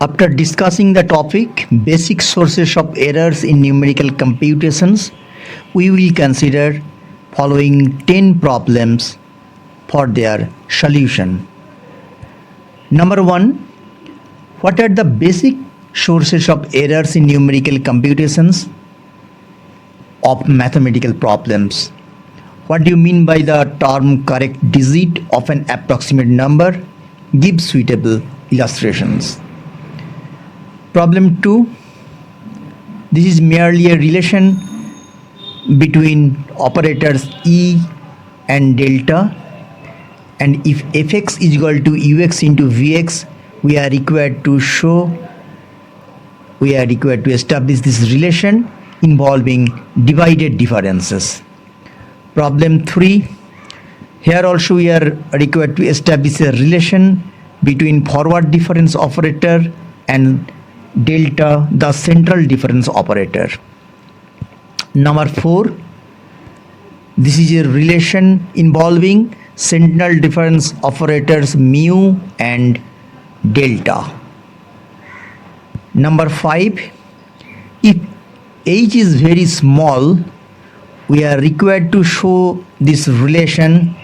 After discussing the topic basic sources of errors in numerical computations, we will consider following 10 problems for their solution. Number 1, what are the basic sources of errors in numerical computations of mathematical problems? What do you mean by the term correct digit of an approximate number? Give suitable illustrations. Problem 2. This is merely a relation between operators E and delta, and if fx is equal to ux into vx, we are required to establish this relation involving divided differences. Problem 3. Here also we are required to establish a relation between forward difference operator and delta, the central difference operator. Number 4. This is a relation involving central difference operators mu and delta. Number 5. If h is very small, we are required to show this relation.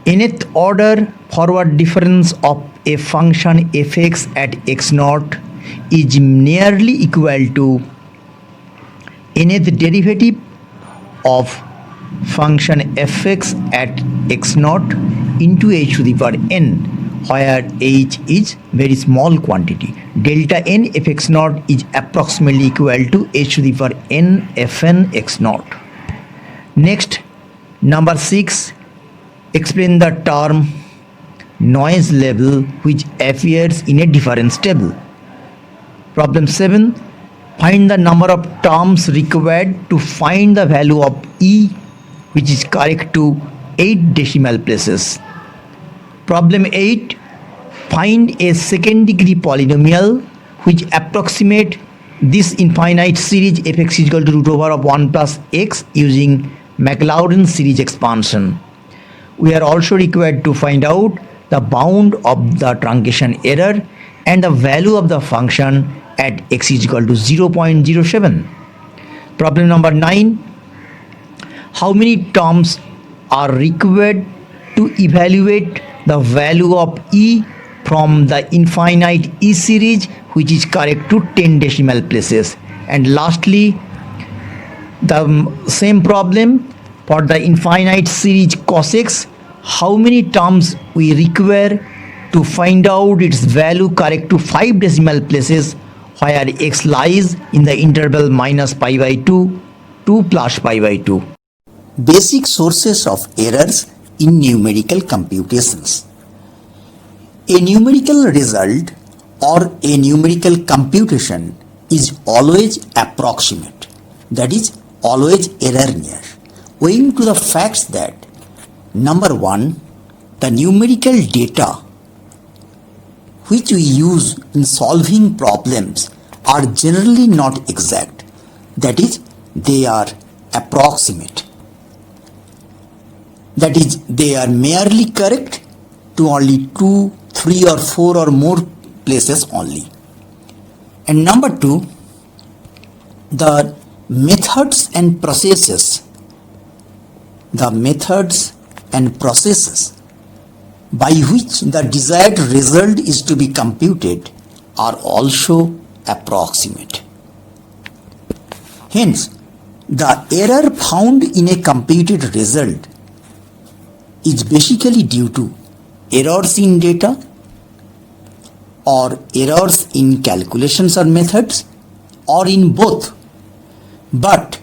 Nth order forward difference of a function fx at x0 is nearly equal to nth derivative of function fx at x0 into h to the power n, where h is very small quantity. Delta n fx0 is approximately equal to h to the power n fn x0. Next, number 6, explain the term noise level which appears in a difference table. Problem 7, find the number of terms required to find the value of E which is correct to 8 decimal places. Problem 8, find a second degree polynomial which approximate this infinite series fx is equal to root over of 1 plus x using Maclaurin series expansion. We are also required to find out the bound of the truncation error and the value of the function at x is equal to 0.07. Problem number 9, how many terms are required to evaluate the value of E from the infinite E series which is correct to 10 decimal places? And lastly, the same problem for the infinite series cos x, how many terms we require to find out its value correct to 5 decimal places where x lies in the interval minus pi by 2 to plus pi by 2. Basic sources of errors in numerical computations. A numerical result or a numerical computation is always approximate, that is always error near, owing to the facts that number 1, the numerical data which we use in solving problems are generally not exact, that is they are approximate, that is they are merely correct to only 2, 3 or 4 or more places only. And number 2, the methods and processes by which the desired result is to be computed are also approximate. Hence, the error found in a computed result is basically due to errors in data or errors in calculations or methods or in both. But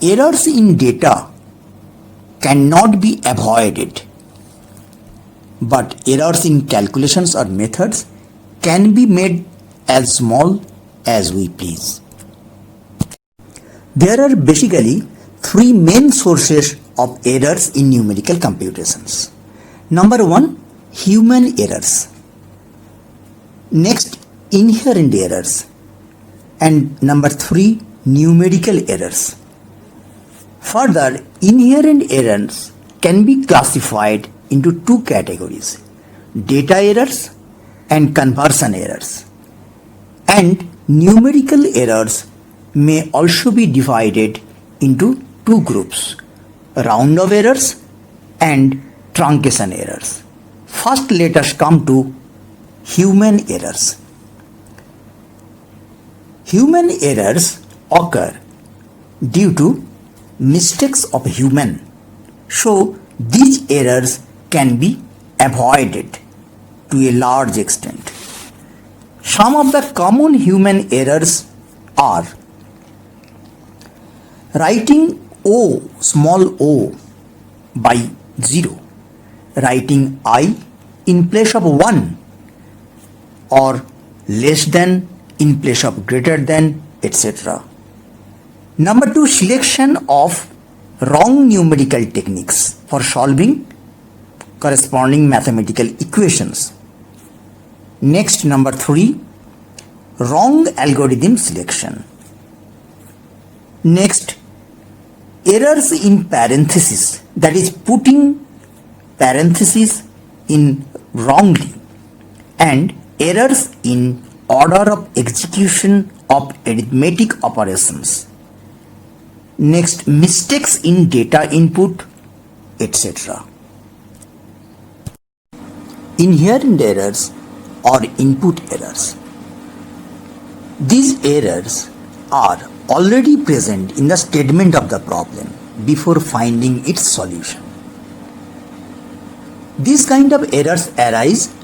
errors in data cannot be avoided, but errors in calculations or methods can be made as small as we please. There are basically 3 main sources of errors in numerical computations. Number 1, human errors. Next, inherent errors. And number 3, numerical errors. Further, inherent errors can be classified into 2 categories: data errors and conversion errors. And numerical errors may also be divided into two groups, round of errors and truncation errors. First, let us come to human errors. Human errors occur due to mistakes of human. So these errors can be avoided to a large extent. Some of the common human errors are writing O, small o, by 0, writing I in place of 1 or less than in place of greater than, etc. Number 2, selection of wrong numerical techniques for solving corresponding mathematical equations. Next, number 3, wrong algorithm selection. Next, errors in parenthesis, that is putting parenthesis in wrongly, and errors in order of execution of arithmetic operations. Next, mistakes in data input, etc. Inherent errors or input errors. These errors are already present in the statement of the problem before finding its solution. These kind of errors arise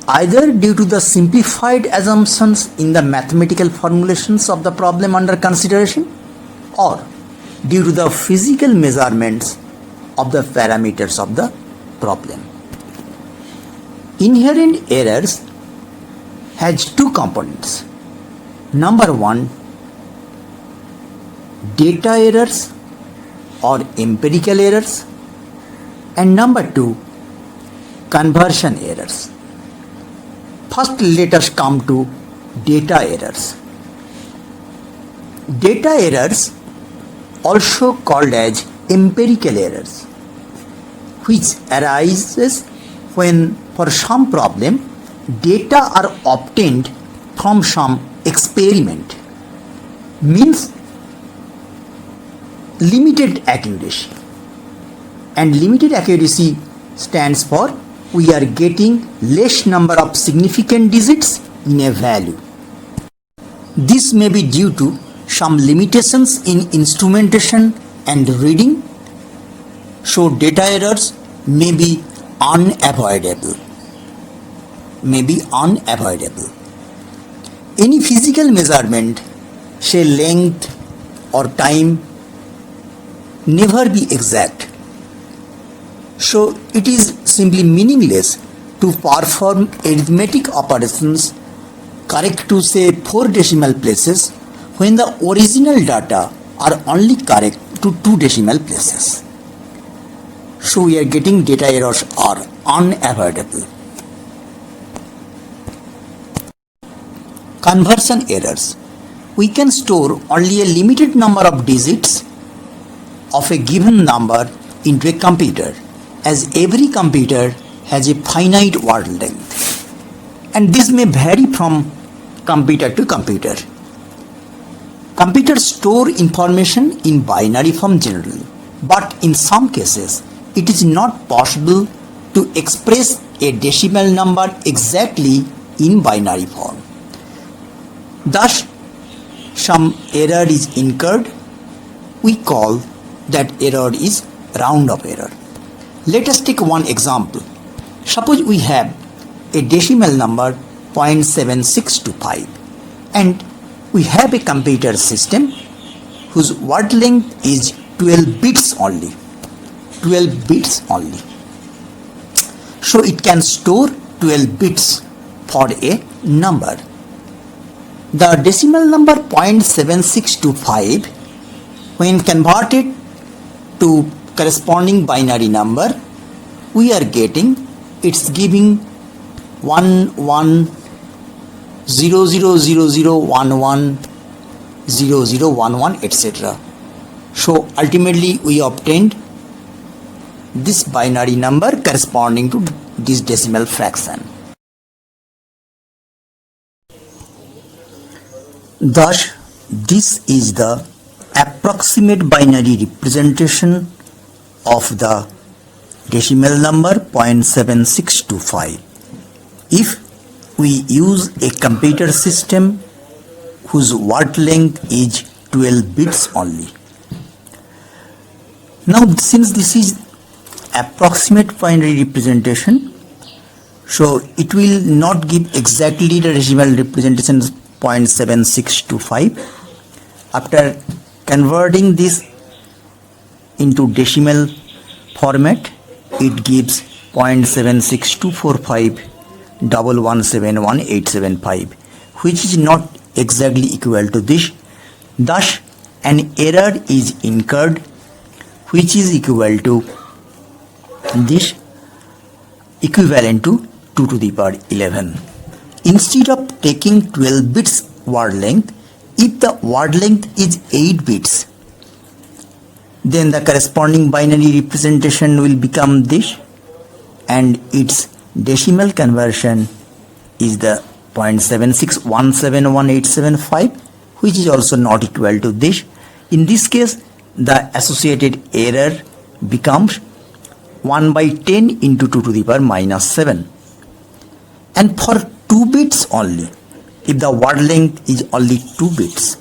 either due to the simplified assumptions in the mathematical formulations of the problem under consideration, or due to the physical measurements of the parameters of the problem. Inherent errors has two components. Number 1, data errors or empirical errors, and number 2, conversion errors. First, let us come to data errors. Data errors, also called as empirical errors, which arises when for some problem data are obtained from some experiment, means limited accuracy. And limited accuracy stands for we are getting less number of significant digits in a value. This may be due to some limitations in instrumentation and reading, so data errors may be unavoidable. Any physical measurement, say length or time, never be exact. So it is simply meaningless to perform arithmetic operations correct to say 4 decimal places when the original data are only correct to 2 decimal places. So we are getting data errors are unavoidable. Conversion errors. We can store only a limited number of digits of a given number into a computer, as every computer has a finite word length, and this may vary from computer to computer. Computers store information in binary form generally, but in some cases it is not possible to express a decimal number exactly in binary form. Thus, some error is incurred. We call that error is round of error. Let us take one example. Suppose we have a decimal number 0.7625 and we have a computer system whose word length is 12 bits only. So it can store 12 bits for a number. The decimal number 0.7625, when converted to corresponding binary number, we are getting, it's giving 110000110011, etc. So ultimately we obtained this binary number corresponding to this decimal fraction. Thus, this is the approximate binary representation of the decimal number 0.7625. If we use a computer system whose word length is 12 bits only. Now, since this is approximate binary representation, so it will not give exactly the decimal representation 0.7625. After converting this into decimal format, it gives 0.762451171,875, which is not exactly equal to this. Thus, an error is incurred, which is equal to this, equivalent to 2 to the power 11. Instead of taking 12 bits word length, if the word length is 8 bits, then the corresponding binary representation will become this, and its decimal conversion is the 0.76171875, which is also not equal to this. In this case, the associated error becomes 1 by 10 into 2 to the power minus 7. And for 2 bits only, if the word length is only 2 bits,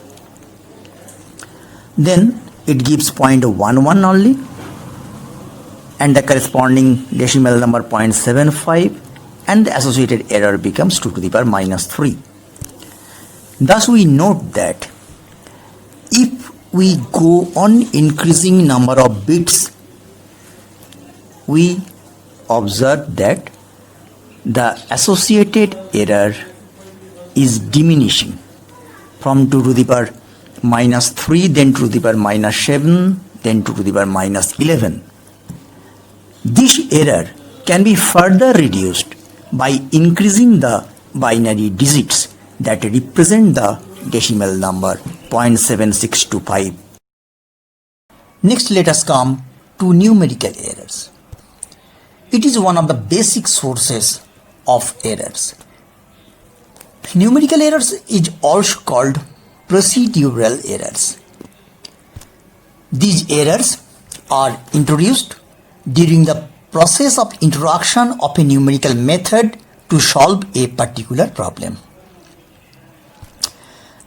then it gives 0.11 only, and the corresponding decimal number 0.75, and the associated error becomes 2 to the power minus 3. Thus, we note that if we go on increasing number of bits, we observe that the associated error is diminishing from 2 to the power minus 3, then 2 to the power minus 7, then 2 to the power minus 11. This error can be further reduced by increasing the binary digits that represent the decimal number 0.7625. Next, let us come to numerical errors. It is one of the basic sources of errors. Numerical errors is also called procedural errors. These errors are introduced during the process of introduction of a numerical method to solve a particular problem.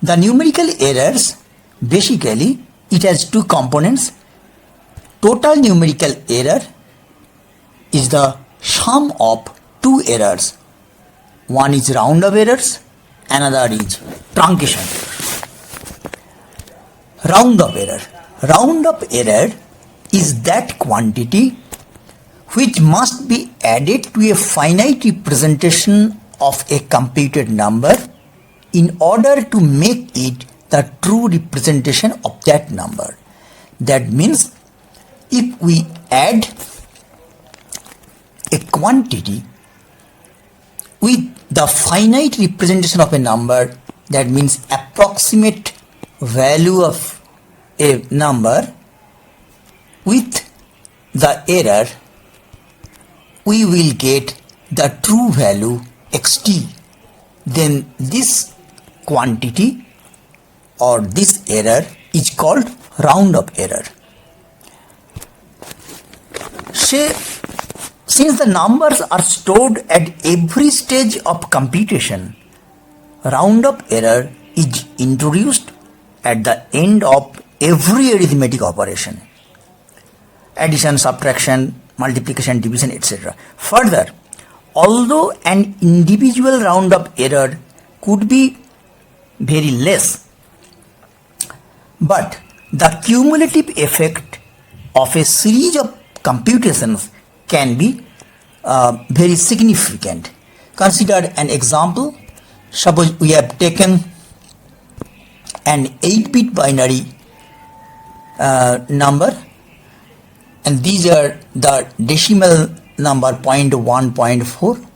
The numerical errors, basically, it has two components. Total numerical error is the sum of two errors. One is round-up errors, another is truncation. Round-up error. Round-up error is that quantity which must be added to a finite representation of a computed number in order to make it the true representation of that number. That means if we add a quantity with the finite representation of a number, that means approximate value of a number, with the error, we will get the true value xt. Then this quantity or this error is called round-up error. Since the numbers are stored at every stage of computation, round-up error is introduced at the end of every arithmetic operation: addition, subtraction, multiplication, division, etc. Further, although an individual round-up error could be very less, but the cumulative effect of a series of computations can be very significant. Consider an example. Suppose we have taken an 8-bit binary number, and these are the decimal number 0.1, 0.4.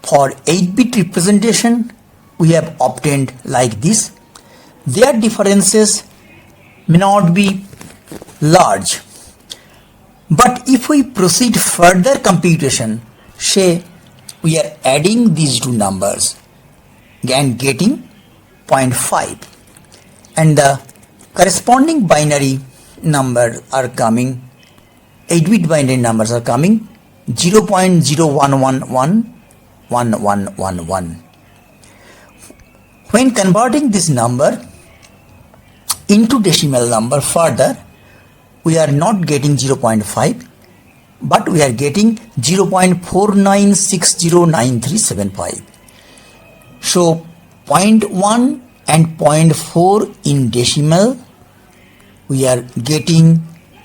For 8-bit representation, we have obtained like this. Their differences may not be large, but if we proceed further computation, say we are adding these two numbers and getting 0.5, and the corresponding binary number are coming, 8-bit binary numbers are coming 0.01111111. When converting this number into decimal number further, we are not getting 0.5, but we are getting 0.49609375. So 0.1 and 0.4 in decimal, we are getting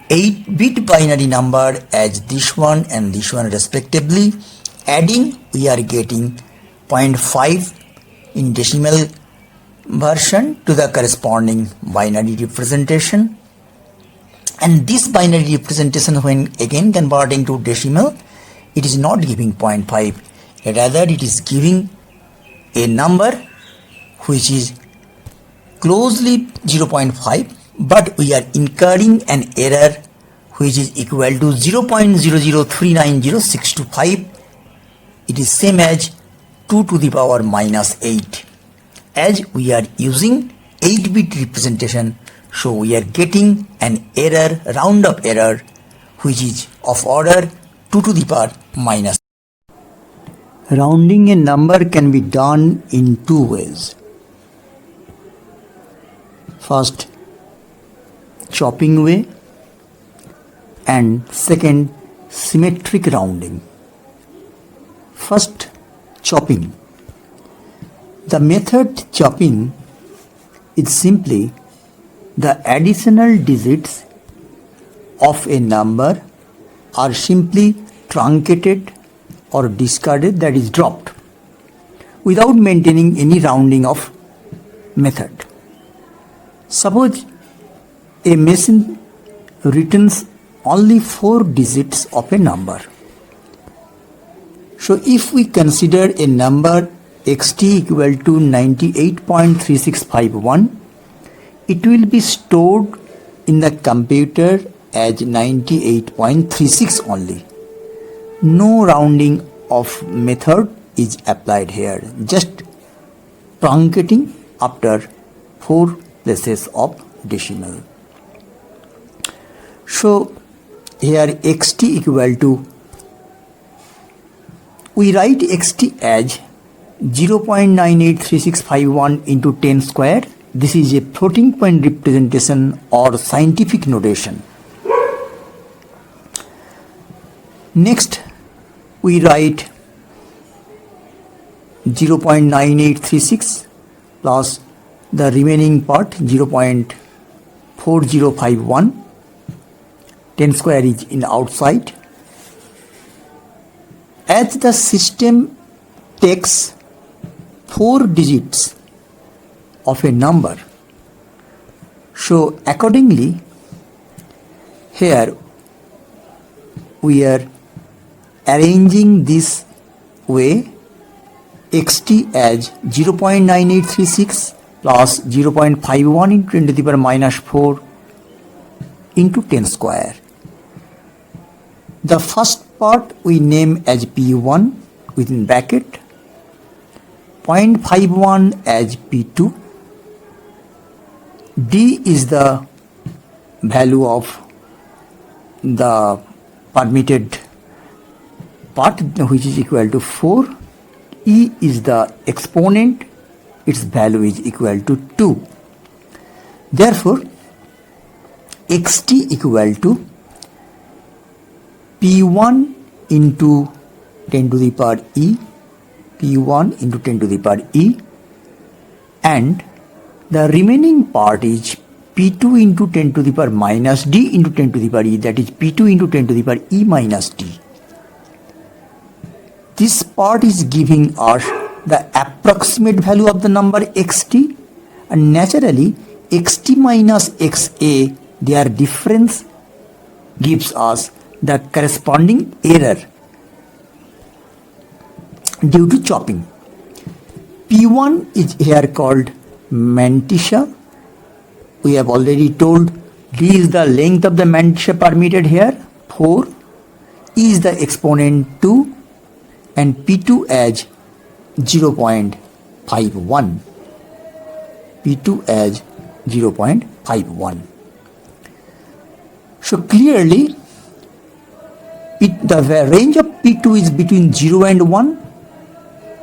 8-bit binary number as this one and this one respectively. Adding, we are getting 0.5 in decimal version to the corresponding binary representation. And this binary representation, when again converting to decimal, it is not giving 0.5, rather it is giving a number which is closely 0.5, but we are incurring an error which is equal to 0.0039065. It is same as 2 to the power minus 8. As we are using 8-bit representation, so we are getting an error, round up error, which is of order 2 to the power minus. Rounding a number can be done in two ways. First, chopping way, and second, symmetric rounding. First, chopping. The method chopping is simply the additional digits of a number are simply truncated or discarded, that is dropped, without maintaining any rounding of method. Suppose a machine returns only 4 digits of a number. So if we consider a number xt equal to 98.3651, it will be stored in the computer as 98.36 only. No rounding of method is applied here, just truncating after 4 places of decimal. So here xt equal to, we write xt as 0.983651 into 10 square. This is a floating point representation or scientific notation. Next, we write 0.9836 plus the remaining part 0.4051. 10 square is in outside. As the system takes 4 digits of a number, so accordingly here we are arranging this way xt as 0.9836 plus 0.51 into 10 to the power minus 4 into 10 square. The first part we name as P1 within bracket, 0.51 as P2, D is the value of the permitted part which is equal to 4, E is the exponent, its value is equal to 2. Therefore, xt equal to P1 into 10 to the power E, P1 into 10 to the power E, and the remaining part is P2 into 10 to the power minus D into 10 to the power E, that is P2 into 10 to the power E minus D. This part is giving us the approximate value of the number xt, and naturally xt minus xa, their difference gives us the corresponding error due to chopping. P1 is here called mantissa. We have already told D is the length of the mantissa permitted here, 4, E is the exponent 2, and P2 as 0.51. P2 as 0.51. So clearly the range of P2 is between 0 and 1.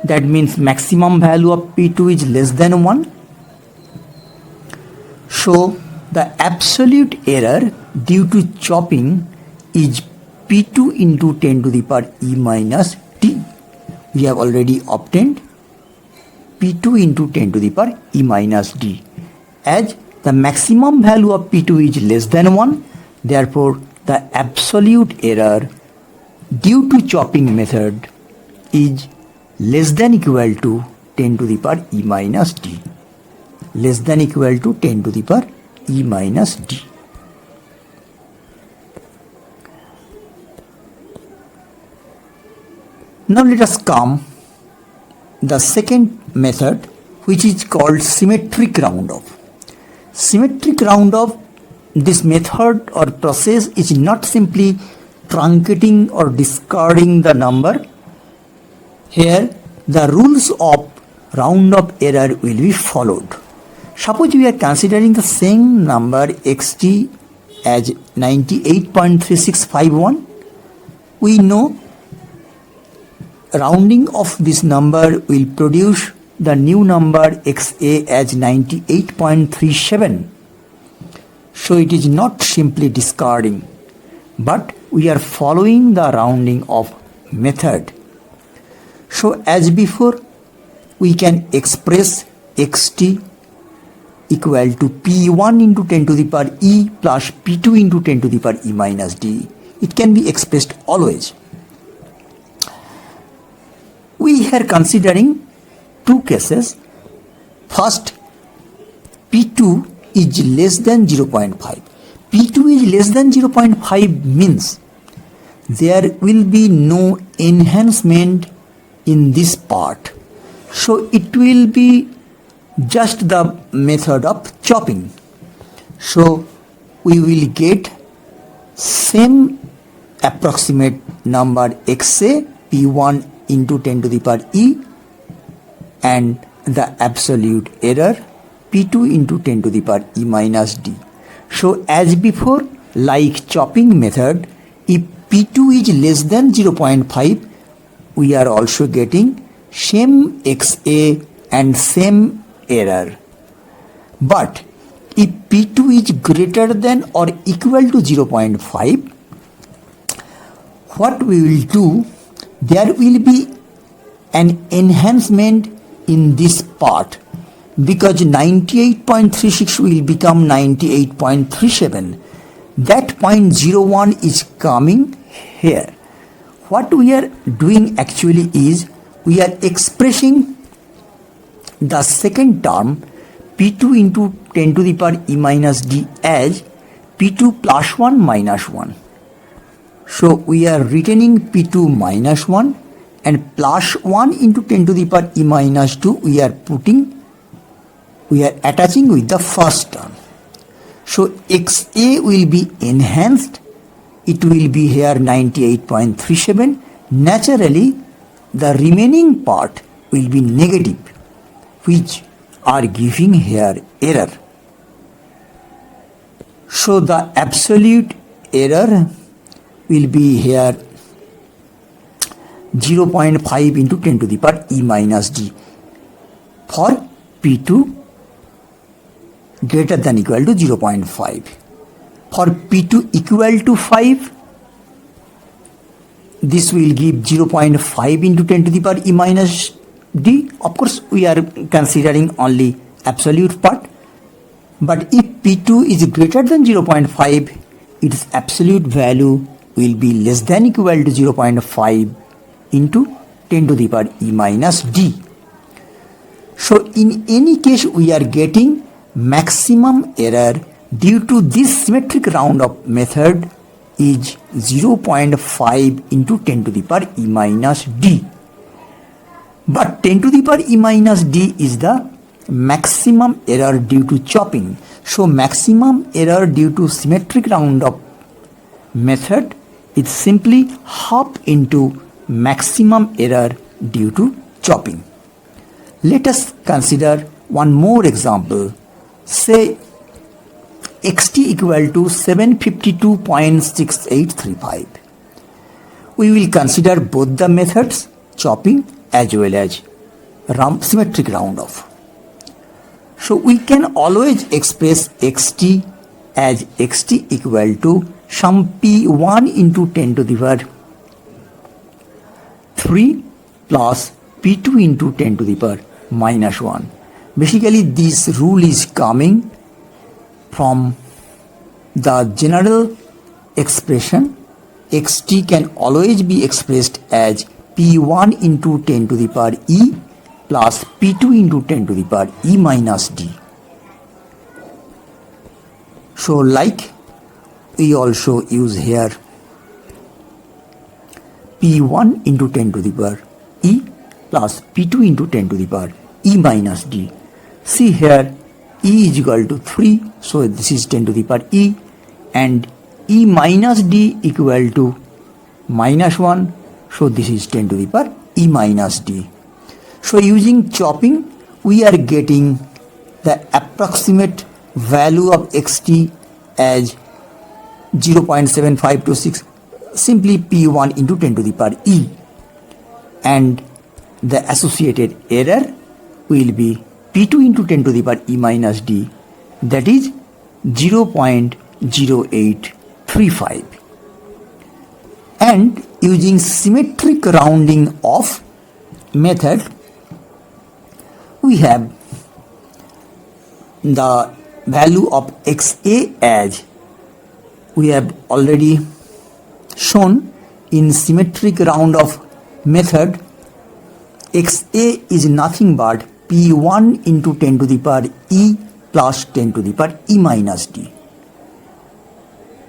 That means maximum value of P2 is less than 1. So the absolute error due to chopping is P2 into 10 to the power e minus t. We have already obtained P2 into 10 to the power e minus d. As the maximum value of P2 is less than 1, therefore the absolute error due to chopping method is less than equal to 10 to the power e minus d. Less than equal to 10 to the power e minus d. Now let us come the second method, which is called symmetric round-off. Symmetric round-off, this method or process is not simply truncating or discarding the number. Here the rules of round-off error will be followed. Suppose we are considering the same number xt as 98.3651. We know rounding of this number will produce the new number xa as 98.37. So it is not simply discarding, but we are following the rounding of method. So as before, we can express xt equal to p1 into 10 to the power e plus p2 into 10 to the power e minus d. It can be expressed always. We are considering two cases. First, P2 is less than 0.5. P2 is less than 0.5 means there will be no enhancement in this part. So it will be just the method of chopping. So we will get same approximate number xa p1 into 10 to the power e and the absolute error p2 into 10 to the power e minus d. So as before, like chopping method, if p2 is less than 0.5, we are also getting same xa and same error. But if p2 is greater than or equal to 0.5, what we will do, there will be an enhancement in this part, because 98.36 will become 98.37. That 0.01 is coming here. What we are doing actually is we are expressing the second term p2 into 10 to the power e minus d as p2 plus 1 minus 1. So we are retaining p2 minus 1 and plus 1 into 10 to the power e minus 2 we are attaching with the first term. So xa will be enhanced. It will be here 98.37. Naturally, the remaining part will be negative, which are giving here error. So the absolute error will be here 0.5 into 10 to the power e minus d for p2 greater than equal to 0.5. For p2 equal to 5, this will give 0.5 into 10 to the power e minus d. Of course, we are considering only absolute part. But if p2 is greater than 0.5, its absolute value will be less than equal to 0.5 into 10 to the power e minus d. So in any case, we are getting maximum error due to this symmetric round-off method is 0.5 into 10 to the power e minus d. But 10 to the power e minus d is the maximum error due to chopping. So maximum error due to symmetric round-off method is simply half into maximum error due to chopping. Let us consider one more example. Say xt equal to 752.6835. We will consider both the methods, chopping as well as symmetric round off. So we can always express xt as xt equal to some p1 into 10 to the power 3 plus p2 into 10 to the power minus 1. Basically, this rule is coming from the general expression xt can always be expressed as p1 into 10 to the power e plus p2 into 10 to the power e minus d. So like we also use here p1 into 10 to the power e plus p2 into 10 to the power e minus d. See here e is equal to 3, so this is 10 to the power e, and e minus d equal to minus 1, so this is 10 to the power e minus d. So using chopping we are getting the approximate value of xt as 0.7526, simply p1 into 10 to the power e, and the associated error will be p2 into 10 to the power e minus d, that is 0.0835. And using symmetric rounding off method, we have the value of xa as we have already shown in symmetric round off method. xa is nothing but p1 into 10 to the power e plus 10 to the power e minus d.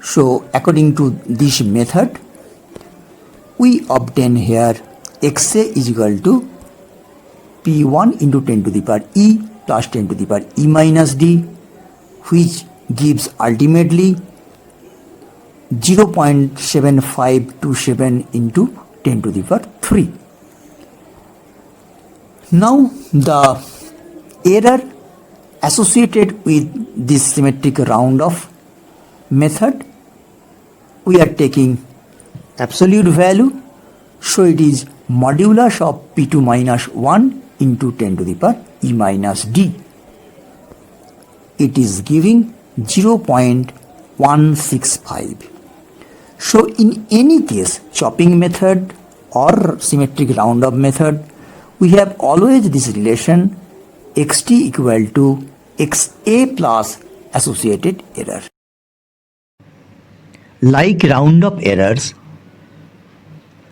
So according to this method, we obtain here xa is equal to p1 into 10 to the power e plus 10 to the power e minus d, which gives ultimately 0.7527 into 10 to the power 3. Now the error associated with this symmetric round off method, we are taking absolute value, so it is modulus of p2 minus 1 into 10 to the power e minus d. It is giving 0.165. So in any case, chopping method or symmetric round off method, we have always this relation xt equal to xa plus associated error. Like round up errors,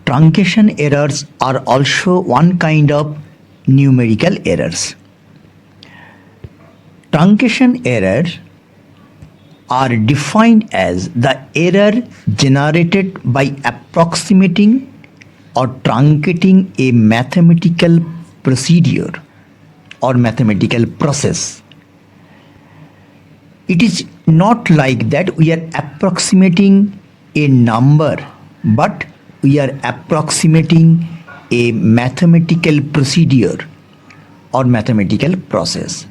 truncation errors are also one kind of numerical errors. Truncation errors are defined as the error generated by approximating or truncating a mathematical procedure or mathematical process. It is not like that we are approximating a number, but we are approximating a mathematical procedure or mathematical process.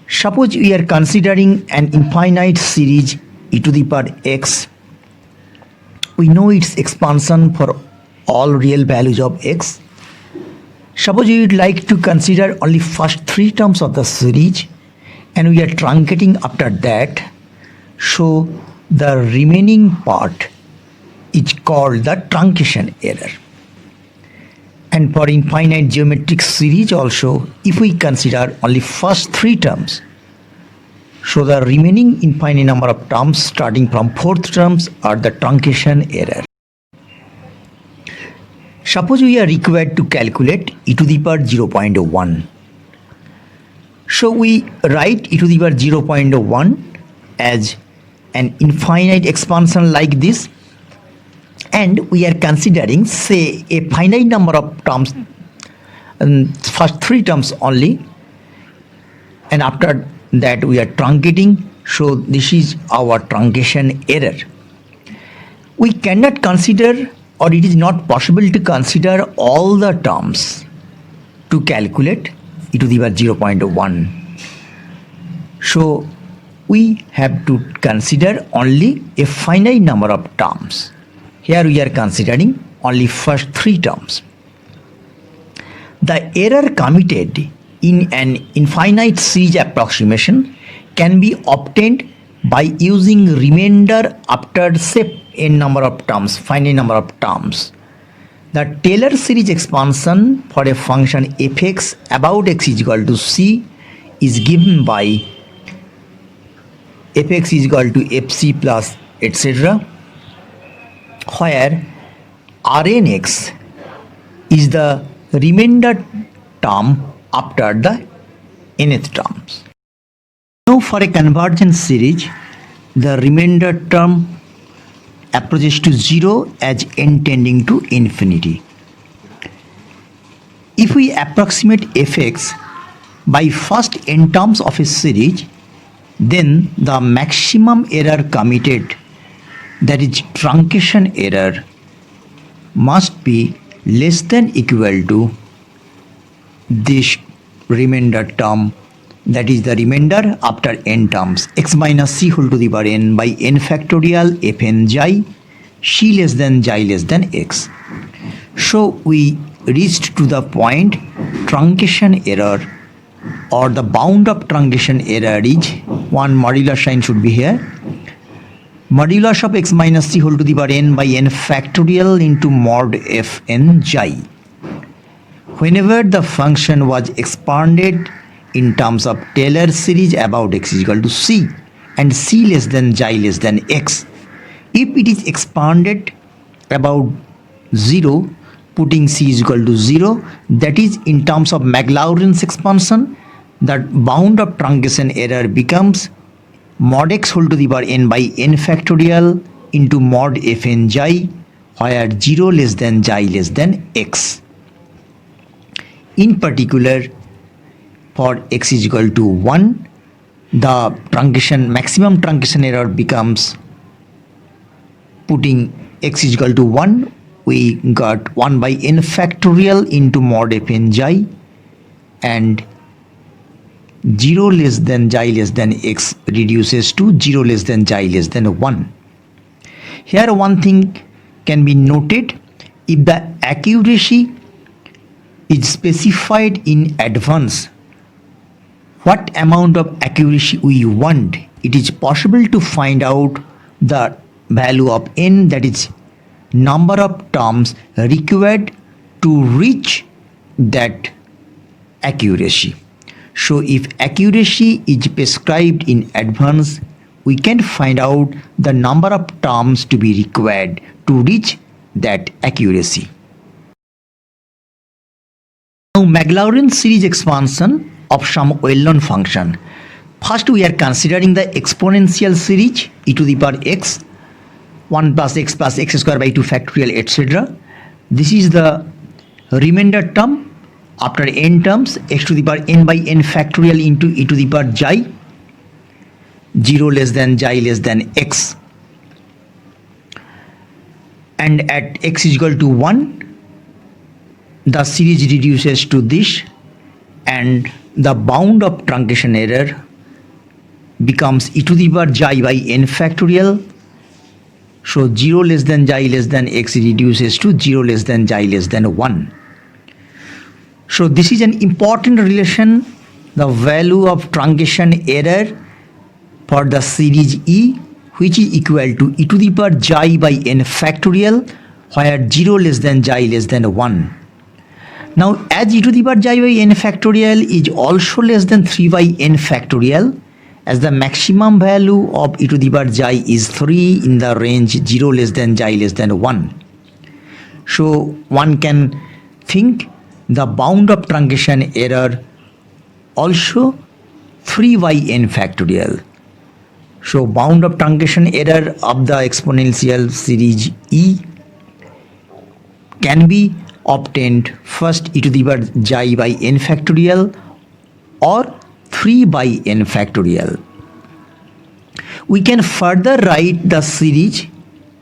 Suppose we are considering an infinite series e to the power x. We know its expansion for all real values of x. Suppose we would like to consider only first 3 terms of the series and we are truncating after that, so the remaining part is called the truncation error. And for infinite geometric series also, if we consider only first 3 terms, so the remaining infinite number of terms starting from 4th terms are the truncation error. Suppose we are required to calculate e to the power 0.1. So we write e to the power 0.1 as an infinite expansion like this, and we are considering, say, a finite number of terms, first 3 terms only, and after that we are truncating, so this is our truncation error. We cannot consider, or it is not possible to consider all the terms to calculate e to the power 0.1. So we have to consider only a finite number of terms. Here we are considering only first three terms. The error committed in an infinite series approximation can be obtained by using remainder after say n number of terms, finite number of terms. The Taylor series expansion for a function fx about x is equal to c is given by fx is equal to fc plus etc., where Rnx is the remainder term after the nth terms. Now for a convergence series, the remainder term approaches to 0 as n tending to infinity. If we approximate fx by first n terms of a series, then the maximum error committed, that is truncation error, must be less than equal to this remainder term, that is the remainder after n terms, x minus c whole to the power n by n factorial fn xi, c less than xi less than x. So we reached to the point truncation error, or the bound of truncation error is, one modular sign should be here, modulus of x minus c whole to the power n by n factorial into mod fn xi. Whenever the function was expanded in terms of Taylor series about x is equal to c and c less than xi less than x, if it is expanded about 0, putting c is equal to 0, that is in terms of Maclaurin's expansion, the bound of truncation error becomes mod x whole to the power n by n factorial into mod fn xi, where 0 less than xi less than x. In particular, for x is equal to 1, the maximum truncation error becomes, putting x is equal to 1, we got 1 by n factorial into mod fn xi, and 0 less than xi less than x reduces to 0 less than xi less than 1. Here one thing can be noted: if the accuracy is specified in advance, what amount of accuracy we want, it is possible to find out the value of n, that is number of terms required to reach that accuracy. So if accuracy is prescribed in advance, we can find out the number of terms to be required to reach that accuracy. Now Maclaurin series expansion of some well-known function. First we are considering the exponential series e to the power x, 1 plus x square by 2 factorial etc. This is the remainder term after n terms, x to the power n by n factorial into e to the power xi, 0 less than xi less than x. And at x is equal to 1, the series reduces to this, and the bound of truncation error becomes e to the power xi by n factorial. So 0 less than xi less than x reduces to 0 less than xi less than 1. So this is an important relation, the value of truncation error for the series E, which is equal to e to the power xi by n factorial, where 0 less than xi less than 1. Now as e to the power xi by n factorial is also less than 3 by n factorial, as the maximum value of e to the power xi is 3 in the range 0 less than xi less than 1. So one can think the bound of truncation error also 3 by n factorial. So bound of truncation error of the exponential series E can be obtained first e to the power xi by n factorial or 3 by n factorial. We can further write the series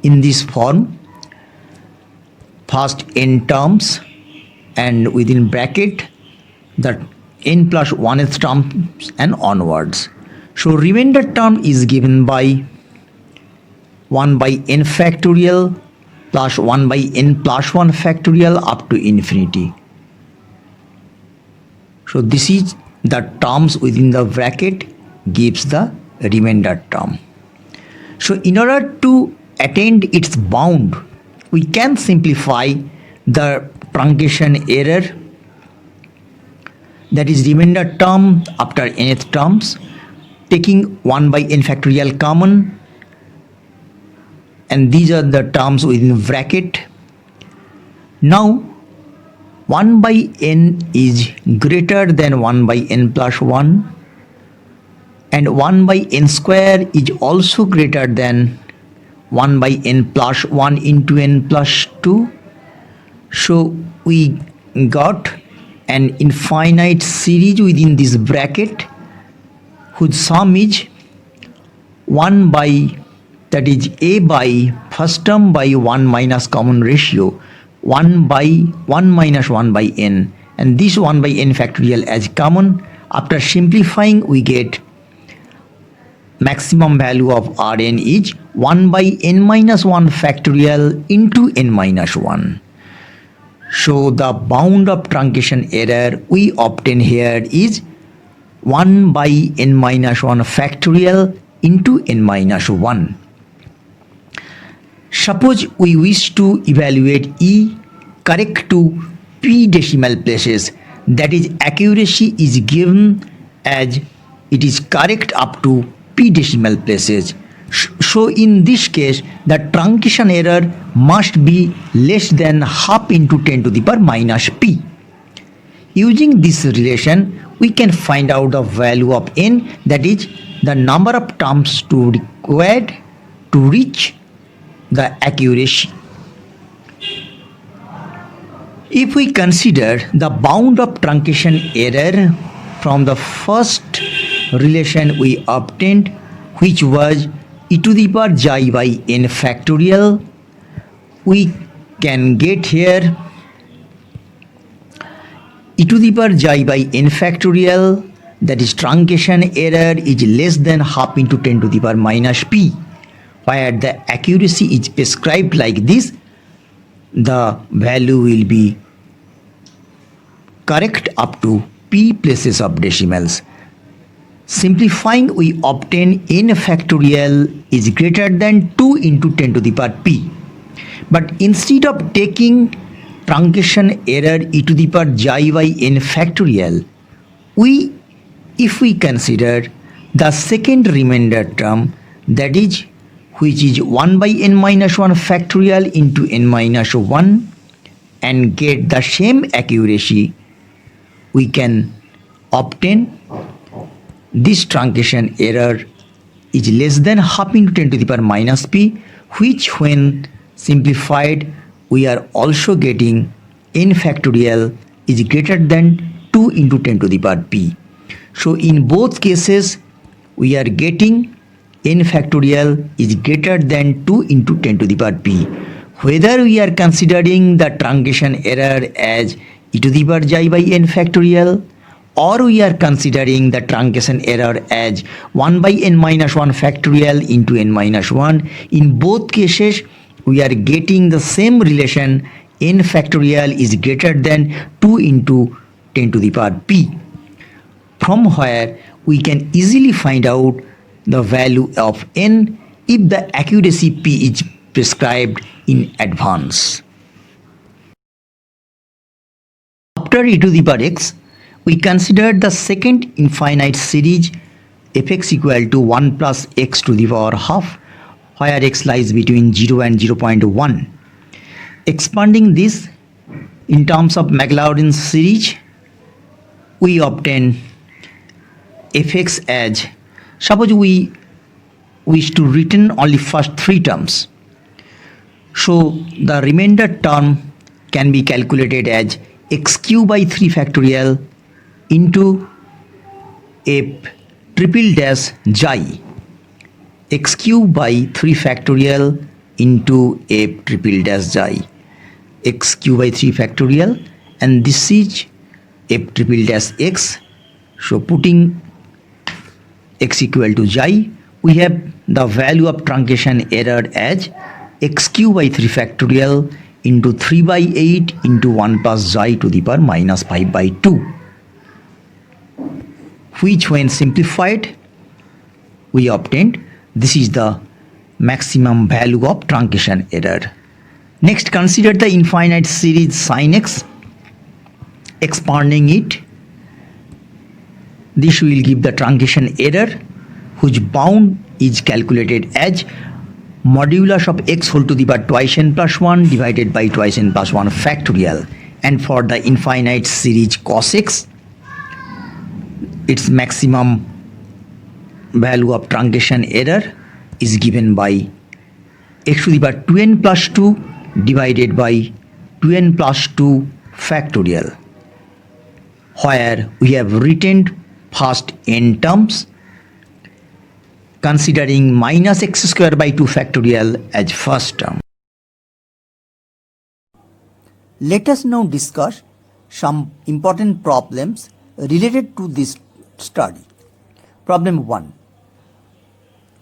in this form: first n terms and within bracket the n plus 1th terms and onwards. So remainder term is given by 1 by n factorial plus 1 by n plus 1 factorial up to infinity. So this is the terms within the bracket gives the remainder term. So in order to attain its bound, we can simplify the truncation error, that is remainder term after nth terms, taking 1 by n factorial common, and these are the terms within bracket. Now 1 by n is greater than 1 by n plus 1, and 1 by n square is also greater than 1 by n plus 1 into n plus 2. So we got an infinite series within this bracket whose sum is 1 by, that is a by first term by 1 minus common ratio 1 by 1 minus 1 by n, and this 1 by n factorial as common. After simplifying, we get maximum value of Rn is 1 by n minus 1 factorial into n minus 1. So the bound of truncation error we obtain here is 1 by n minus 1 factorial into n minus 1. Suppose we wish to evaluate E correct to p decimal places, that is accuracy is given as it is correct up to p decimal places. So in this case the truncation error must be less than half into 10 to the power minus p. Using this relation we can find out the value of n, that is the number of terms to required to reach the accuracy. If we consider the bound of truncation error from the first relation we obtained, which was e to the power j by n factorial, we can get here e to the power j by n factorial, that is truncation error is less than half into 10 to the power minus p, where the accuracy is prescribed like this, the value will be correct up to p places of decimals. Simplifying, we obtain n factorial is greater than 2 into 10 to the power p. But instead of taking truncation error e to the power j by n factorial, if we consider the second remainder term, that is which is 1 by n minus 1 factorial into n minus 1, and get the same accuracy, we can obtain this truncation error is less than half into 10 to the power minus p, which when simplified we are also getting n factorial is greater than 2 into 10 to the power p. So in both cases we are getting n factorial is greater than 2 into 10 to the power p. Whether we are considering the truncation error as e to the power j by n factorial, or we are considering the truncation error as 1 by n minus 1 factorial into n minus 1, in both cases we are getting the same relation, n factorial is greater than 2 into 10 to the power p, from where we can easily find out the value of n if the accuracy p is prescribed in advance. After e to the power x, we considered the second infinite series fx equal to 1 plus x to the power half, where x lies between 0 and 0.1. Expanding this in terms of Maclaurin series, we obtain fx as, suppose we wish to retain only first three terms, so the remainder term can be calculated as x cube by 3 factorial into f triple dash j, x cube by 3 factorial into f triple dash j, x cube by 3 factorial, and this is f triple dash x So putting x equal to xi, we have the value of truncation error as x cube by 3 factorial into 3 by 8 into 1 plus xi to the power minus 5 by 2, which when simplified we obtained this is the maximum value of truncation error. Next, consider the infinite series sin x. Expanding it, this will give the truncation error whose bound is calculated as modulus of x whole to the power twice n plus 1 divided by twice n plus 1 factorial, and for the infinite series cos x, its maximum value of truncation error is given by x to the power 2n plus 2 divided by 2n plus 2 factorial, where we have written first n terms considering minus x square by 2 factorial as first term. Let us now discuss some important problems related to this study. Problem 1.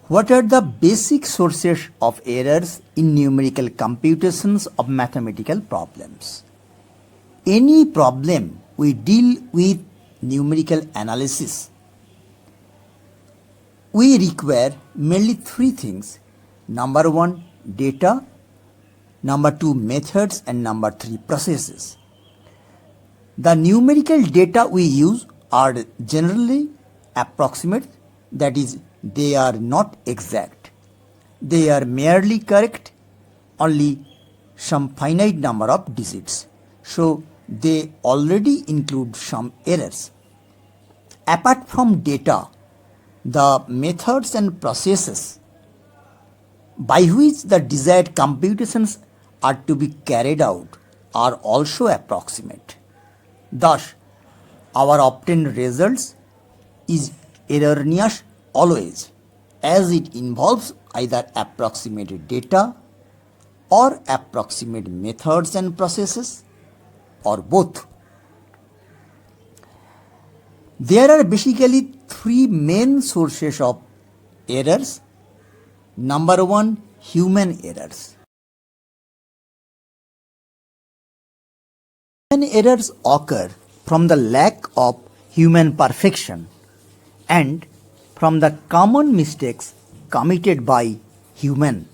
What are the basic sources of errors in numerical computations of mathematical problems? Any problem we deal with numerical analysis, we require mainly three things. Number 1, data. Number 2, methods, and number 3, processes. The numerical data we use are generally approximate, that is, they are not exact. They are merely correct, only some finite number of digits. So they already include some errors. Apart from data, the methods and processes by which the desired computations are to be carried out are also approximate. Thus, our obtained results is erroneous always, as it involves either approximate data or approximate methods and processes, or both. There are basically three main sources of errors. Number 1, human errors. Human errors occur from the lack of human perfection and from the common mistakes committed by human.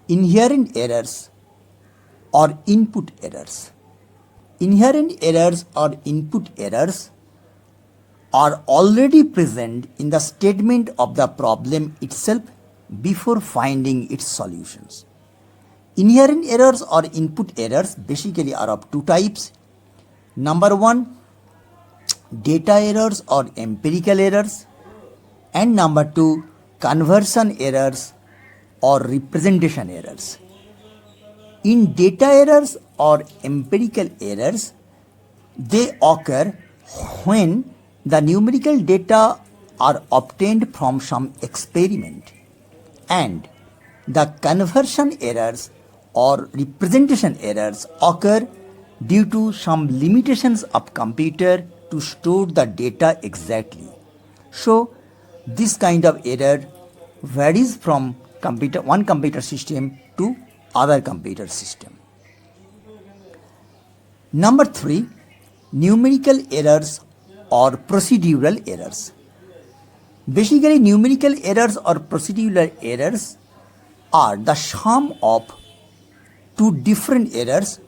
Inherent errors or input errors. Inherent errors or input errors are already present in the statement of the problem itself before finding its solutions. Inherent errors or input errors basically are of two types. Number 1, data errors or empirical errors, and number 2, conversion errors or representation errors. In data errors or empirical errors, they occur when the numerical data are obtained from some experiment, and the conversion errors or representation errors occur due to some limitations of computer to store the data exactly. So this kind of error varies from one computer system to other computer system. Number 3, numerical errors or procedural errors. Basically, numerical errors or procedural errors are the sum of two different errors.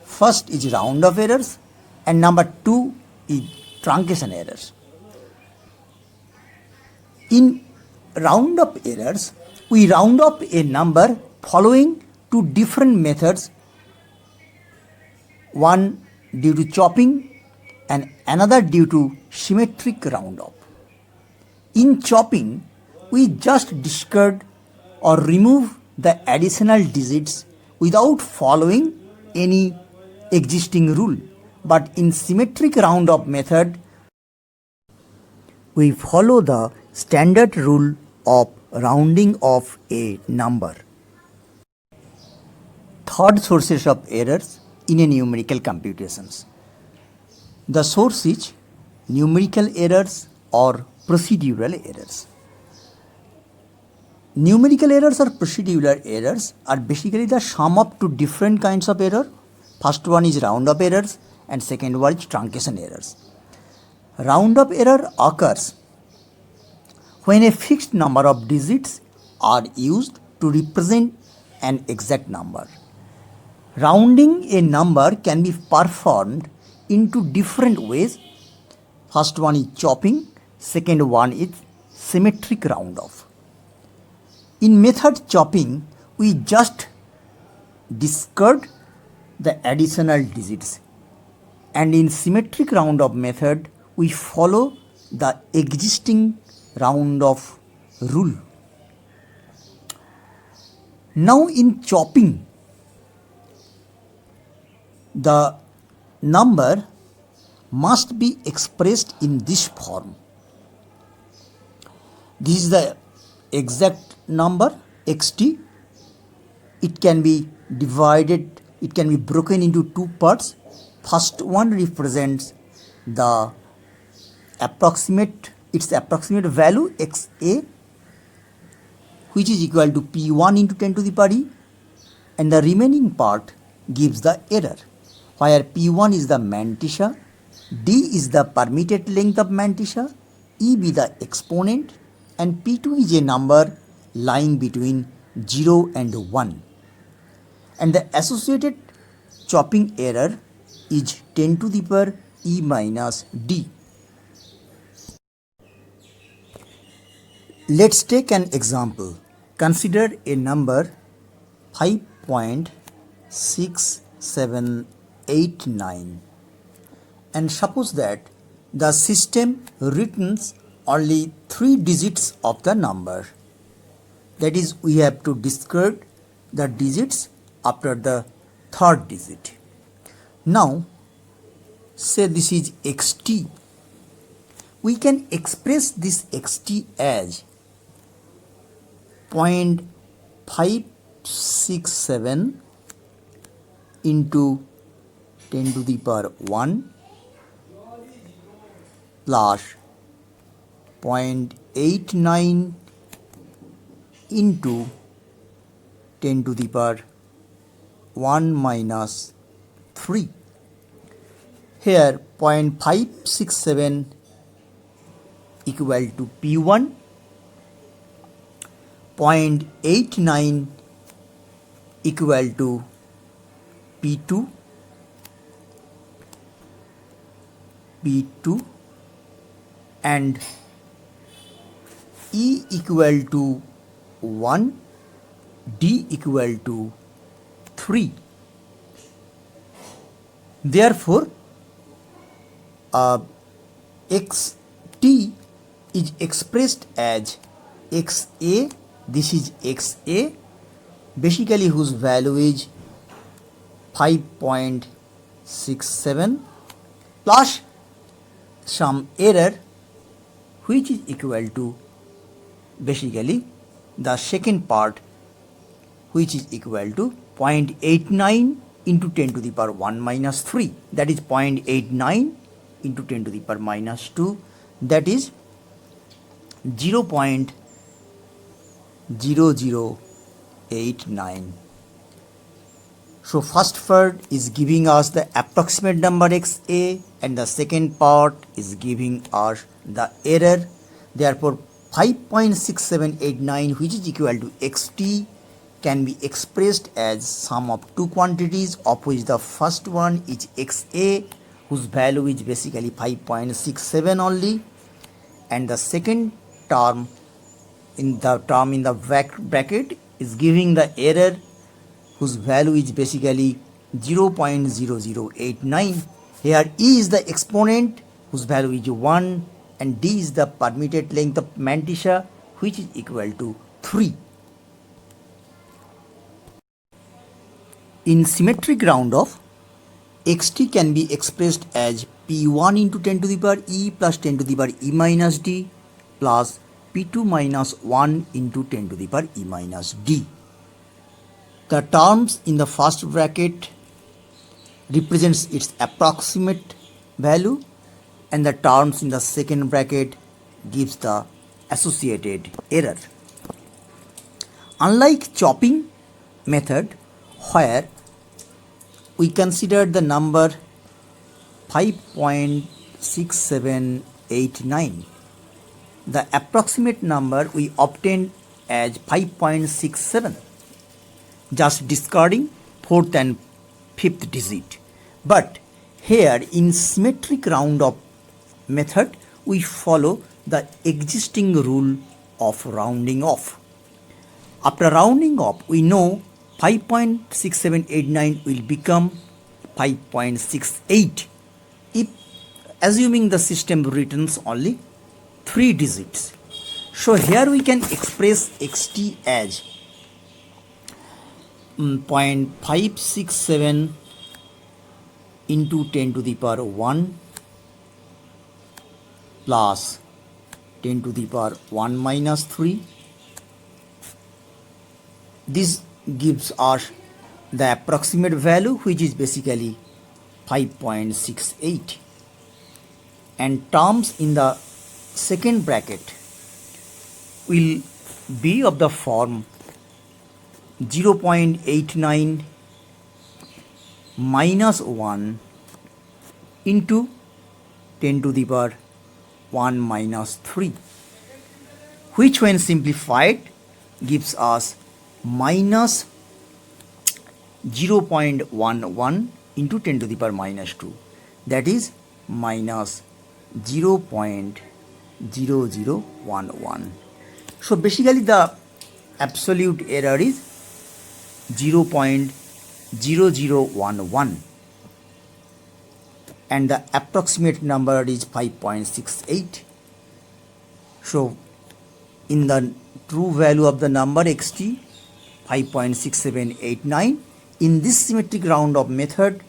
First is round off errors and number 2 is truncation errors. In round up errors, we round up a number following two different methods, one due to chopping and another due to symmetric round up. In chopping, we just discard or remove the additional digits without following any existing rule. But in symmetric round up method, we follow the standard rule of rounding off a number. Third sources of errors in a numerical computations. The source is numerical errors or procedural errors. Numerical errors or procedural errors are basically the sum of two different kinds of error. First one is round up errors and second one is truncation errors. Round up error occurs when a fixed number of digits are used to represent an exact number. Rounding a number can be performed into different ways. First one is chopping, second one is symmetric round off. In method chopping, we just discard the additional digits, and in symmetric round off method, we follow the existing round off rule. Now in chopping, the number must be expressed in this form. This is the exact number xt. It can be divided, it can be broken into two parts. First one represents the approximate value xa, which is equal to p1 into 10 to the power e, and the remaining part gives the error, where p1 is the mantissa, d is the permitted length of mantissa, e be the exponent, and p2 is a number lying between 0 and 1. And the associated chopping error is 10 to the power e minus d. Let's take an example. Consider a number 5.6789, and suppose that the system returns only 3 digits of the number. That is, we have to discard the digits after the third digit. Now, say this is xt. We can express this xt as 0.567 into 10 to the power 1 plus 0.89 into 10 to the power 1 minus 3. Here 0.567 equal to P1, 0.89 equal to P2, and E equal to 1, D equal to 3. Therefore, xt is expressed as xa, this is xa, basically whose value is 5.67 plus some error which is equal to basically the second part, which is equal to 0.89 into 10 to the power 1 minus 3, that is 0.89 into 10 to the power minus 2, that is 0.0089. So first part is giving us the approximate number xa, and the second part is giving us the error. Therefore 5.6789, which is equal to xt, can be expressed as sum of two quantities, of which the first one is xa, whose value is basically 5.67 only, and the second term in the bracket is giving the error, whose value is basically 0.0089. Here E is the exponent, whose value is 1, and D is the permitted length of mantissa, which is equal to 3. In symmetric round off, xt can be expressed as p1 into 10 to the power e plus 10 to the power e minus d plus p2 minus 1 into 10 to the power e minus d. The terms in the first bracket represents its approximate value, and the terms in the second bracket gives the associated error. Unlike chopping method, where we considered the number 5.6789, the approximate number we obtained as 5.67, just discarding fourth and fifth digit. But here in symmetric round up method, we follow the existing rule of rounding off. After rounding off, we know 5.6789 will become 5.68 if assuming the system returns only 3 digits. So here we can express xt as 0.567 into 10 to the power 1 plus 10 to the power 1 minus 3. This gives us the approximate value, which is basically 5.68, and terms in the second bracket will be of the form 0.89 minus 1 into 10 to the power 1 minus 3, which when simplified gives us minus 0.11 into 10 to the power minus 2, that is minus 0.0011. So basically the absolute error is 0.0011 and the approximate number is 5.68. So in the true value of the number xt 5.6789, in this symmetric round up method,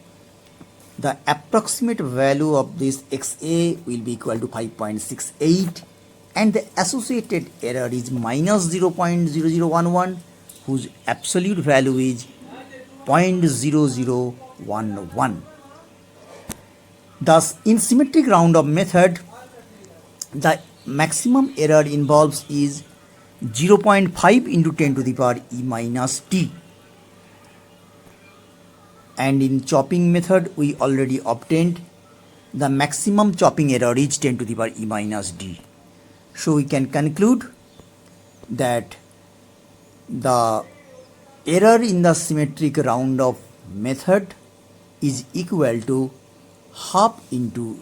the approximate value of this xa will be equal to 5.68 and the associated error is minus 0.0011, whose absolute value is 0.0011. Thus, in symmetric round up method, the maximum error involves is 0.5 into 10 to the power e minus t, and in chopping method we already obtained the maximum chopping error is 10 to the power e minus d. So we can conclude that the error in the symmetric round up method is equal to half into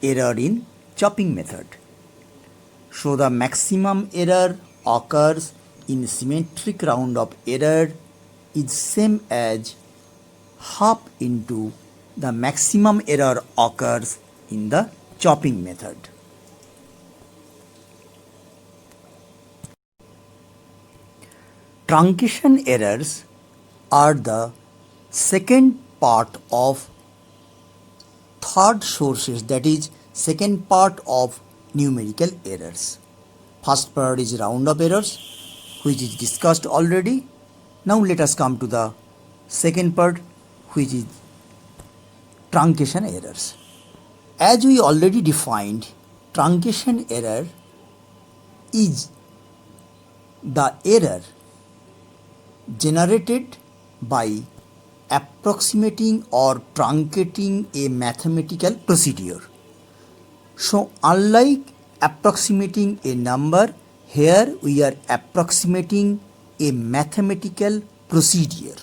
error in chopping method. So the maximum error occurs in symmetric round up error is same as half into the maximum error occurs in the chopping method. Truncation errors are the second part of third sources, that is second part of numerical errors. First part is round up errors, which is discussed already. Now let us come to the second part, which is truncation errors. As we already defined, truncation error is the error generated by approximating or truncating a mathematical procedure. So unlike approximating a number, here we are approximating a mathematical procedure.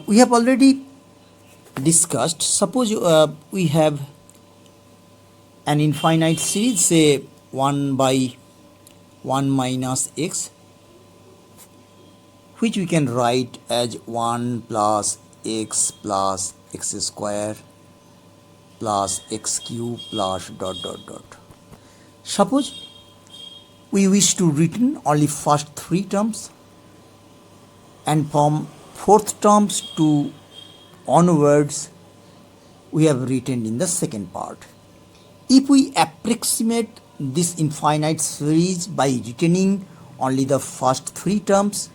We have already discussed, suppose we have an infinite series, say 1 by 1 minus x, which we can write as 1 plus x square plus x cube plus dot dot dot. Suppose we wish to written only first three terms, and from fourth terms to onwards we have written in the second part. If we approximate this infinite series by retaining only the first three terms,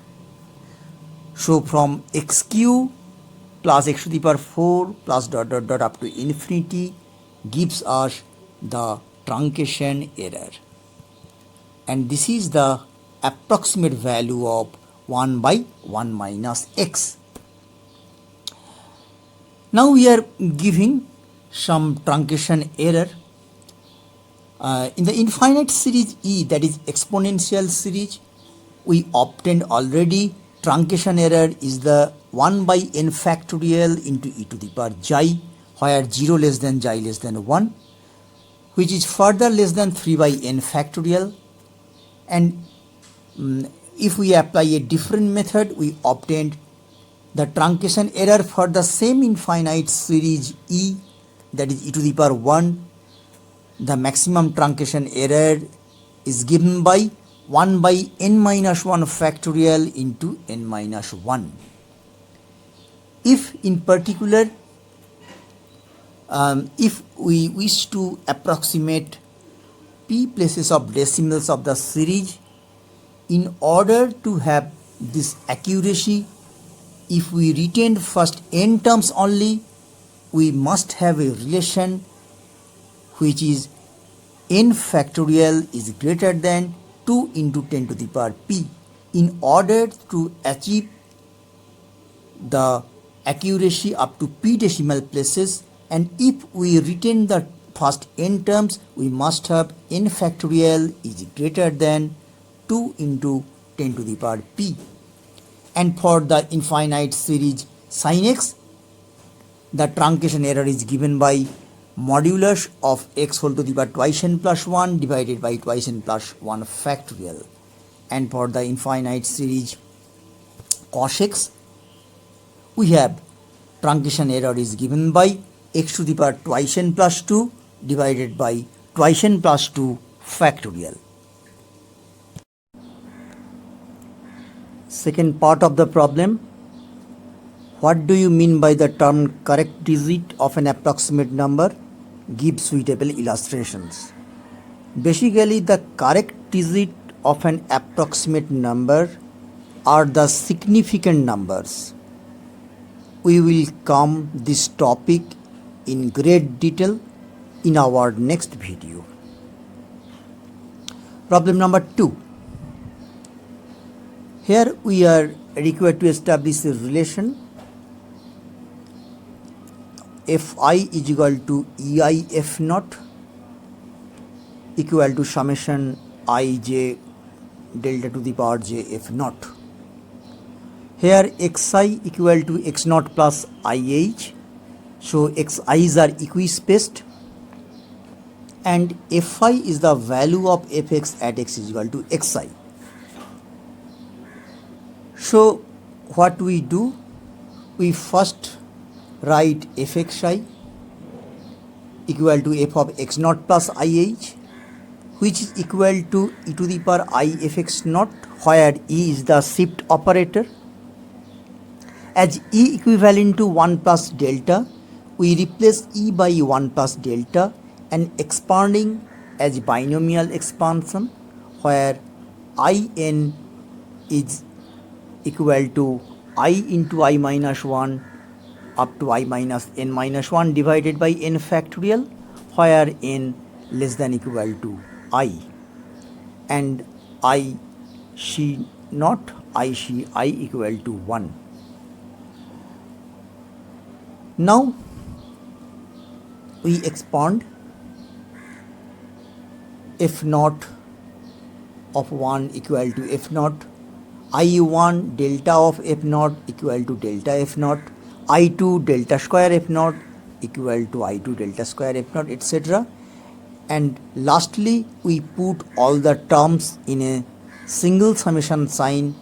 so from x cube plus x to the power 4 plus dot dot dot up to infinity gives us the truncation error, and this is the approximate value of 1 by 1 minus x. Now we are giving some truncation error. In the infinite series E, that is exponential series, we obtained already truncation error is the 1 by n factorial into e to the power xi, where 0 less than xi less than 1, which is further less than 3 by n factorial. And if we apply a different method, we obtained the truncation error for the same infinite series E, that is e to the power 1. The maximum truncation error is given by 1 by n minus 1 factorial into n minus 1. If in particular, if we wish to approximate p places of decimals of the series, in order to have this accuracy, if we retain first n terms only, we must have a relation which is n factorial is greater than 2 into 10 to the power p, in order to achieve the accuracy up to p decimal places. And if we retain the first n terms, we must have n factorial is greater than 2 into 10 to the power p. And for the infinite series sin x, the truncation error is given by modulus of x whole to the power twice n plus 1 divided by twice n plus 1 factorial. And for the infinite series cos x, we have truncation error is given by x to the power twice n plus 2 divided by twice n plus 2 factorial. Second part of the problem: what do you mean by the term correct digit of an approximate number? Give suitable illustrations. Basically, the correct digit of an approximate number are the significant numbers. We will come this topic in great detail in our next video. Problem number 2. Here we are required to establish a relation fi is equal to ei f naught equal to summation I j delta to the power j f naught. Here xi equal to x naught plus ih, so xi's are equispaced, and fi is the value of fx at x is equal to xi. So what we do, we first write fxi equal to f of x naught plus ih, which is equal to e to the power I fx naught, where e is the shift operator. As e equivalent to 1 plus delta, we replace e by 1 plus delta and expanding as binomial expansion, where in is equal to I into I minus 1 up to I minus n minus 1 divided by n factorial, where n less than equal to I, and I c naught I c I equal to 1. Now we expand f naught of 1 equal to f naught, I1 delta of f naught equal to delta f naught, I2 delta square f naught equal to I2 delta square f naught, etc. And lastly, we put all the terms in a single summation sign,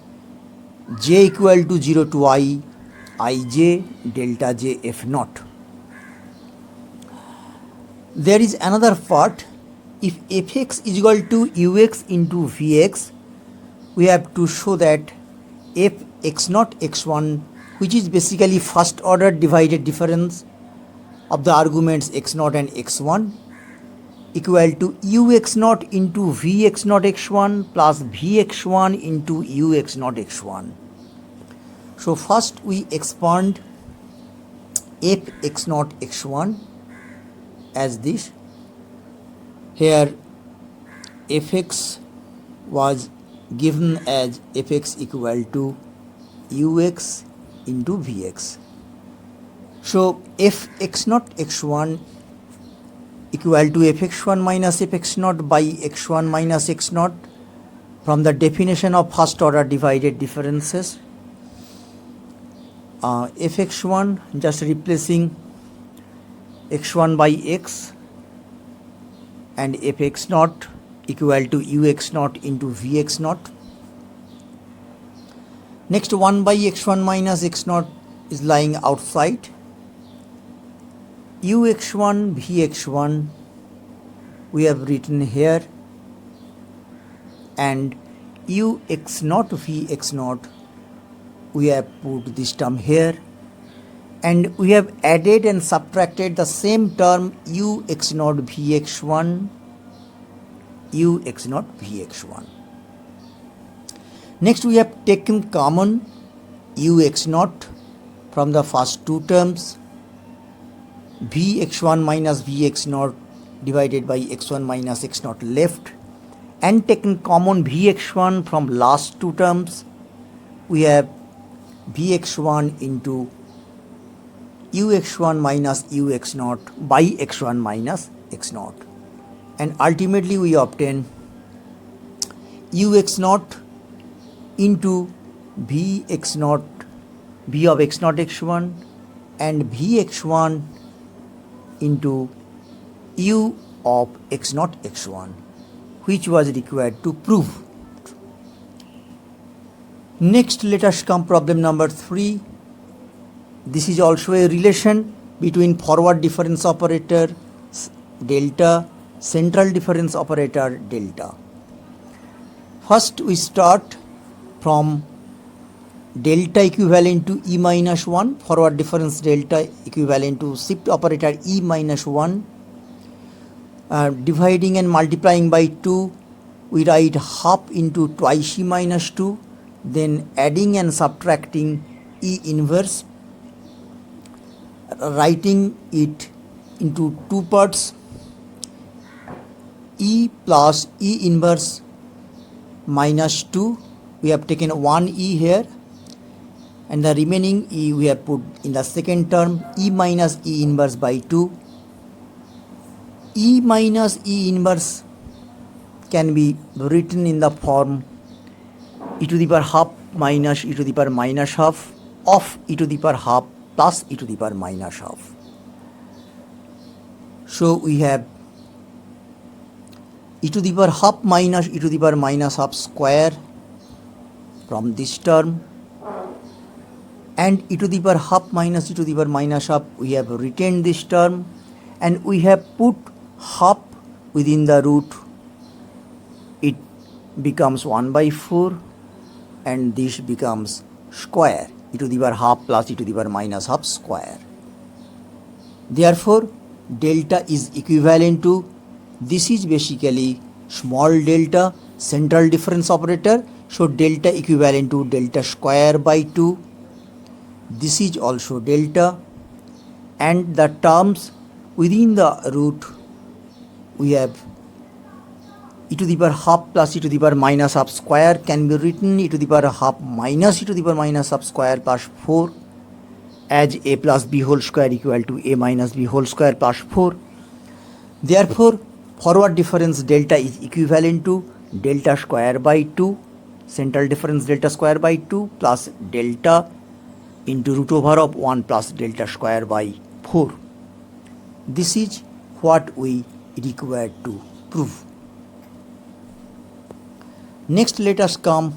j equal to 0 to I, ij delta j f naught. There is another part. If fx is equal to ux into vx, we have to show that f x naught x1, which is basically first order divided difference of the arguments x naught and x1, equal to ux naught into vx naught x1 plus vx1 into ux naught x1. So first we expand f x naught x1 as this. Here fx was given as fx equal to ux into vx. So f x naught x1 equal to fx1 minus fx naught by x1 minus x naught from the definition of first order divided differences. Fx1 just replacing x1 by x and fx naught equal to ux naught into vx naught. Next 1 by x1 minus x naught is lying outside. ux1 vx1 we have written here, and ux naught vx naught we have put this term here, and we have added and subtracted the same term ux naught vx1 ux naught vx1. Next we have taken common ux naught from the first two terms, vx1 minus vx naught divided by x1 minus x naught left, and taken common vx1 from last two terms. We have vx1 into ux1 minus ux naught by x1 minus x naught, and ultimately we obtain ux naught into vx naught, v of x naught x1, and vx1 into u of x naught x1, which was required to prove. Next, let us come problem number 3. This is also a relation between forward difference operator delta, central difference operator delta. First we start from delta equivalent to e minus 1, forward difference delta equivalent to shift operator e minus 1. Dividing and multiplying by 2, we write half into twice e minus 2, then adding and subtracting e inverse, writing it into two parts, e plus e inverse minus 2. We have taken one e here, and the remaining e we have put in the second term, e minus e inverse by 2. E minus e inverse can be written in the form e to the power half minus e to the power minus half of e to the power half plus e to the power minus half. So we have e to the power half minus e to the power minus half square from this term, and e to the power half minus e to the power minus half we have retained this term, and we have put half within the root. It becomes 1 by 4, and this becomes square, e to the power half plus e to the power minus half square. Therefore delta is equivalent to, this is basically small delta, central difference operator, so delta equivalent to delta square by 2. This is also delta, and the terms within the root we have e to the power half plus e to the power minus half square can be written e to the power half minus e to the power minus half square plus 4, as a plus b whole square equal to a minus b whole square plus 4. Therefore forward difference delta is equivalent to delta square by 2, central difference delta square by 2 plus delta into root over of 1 plus delta square by 4. This is what we required to prove. Next, let us come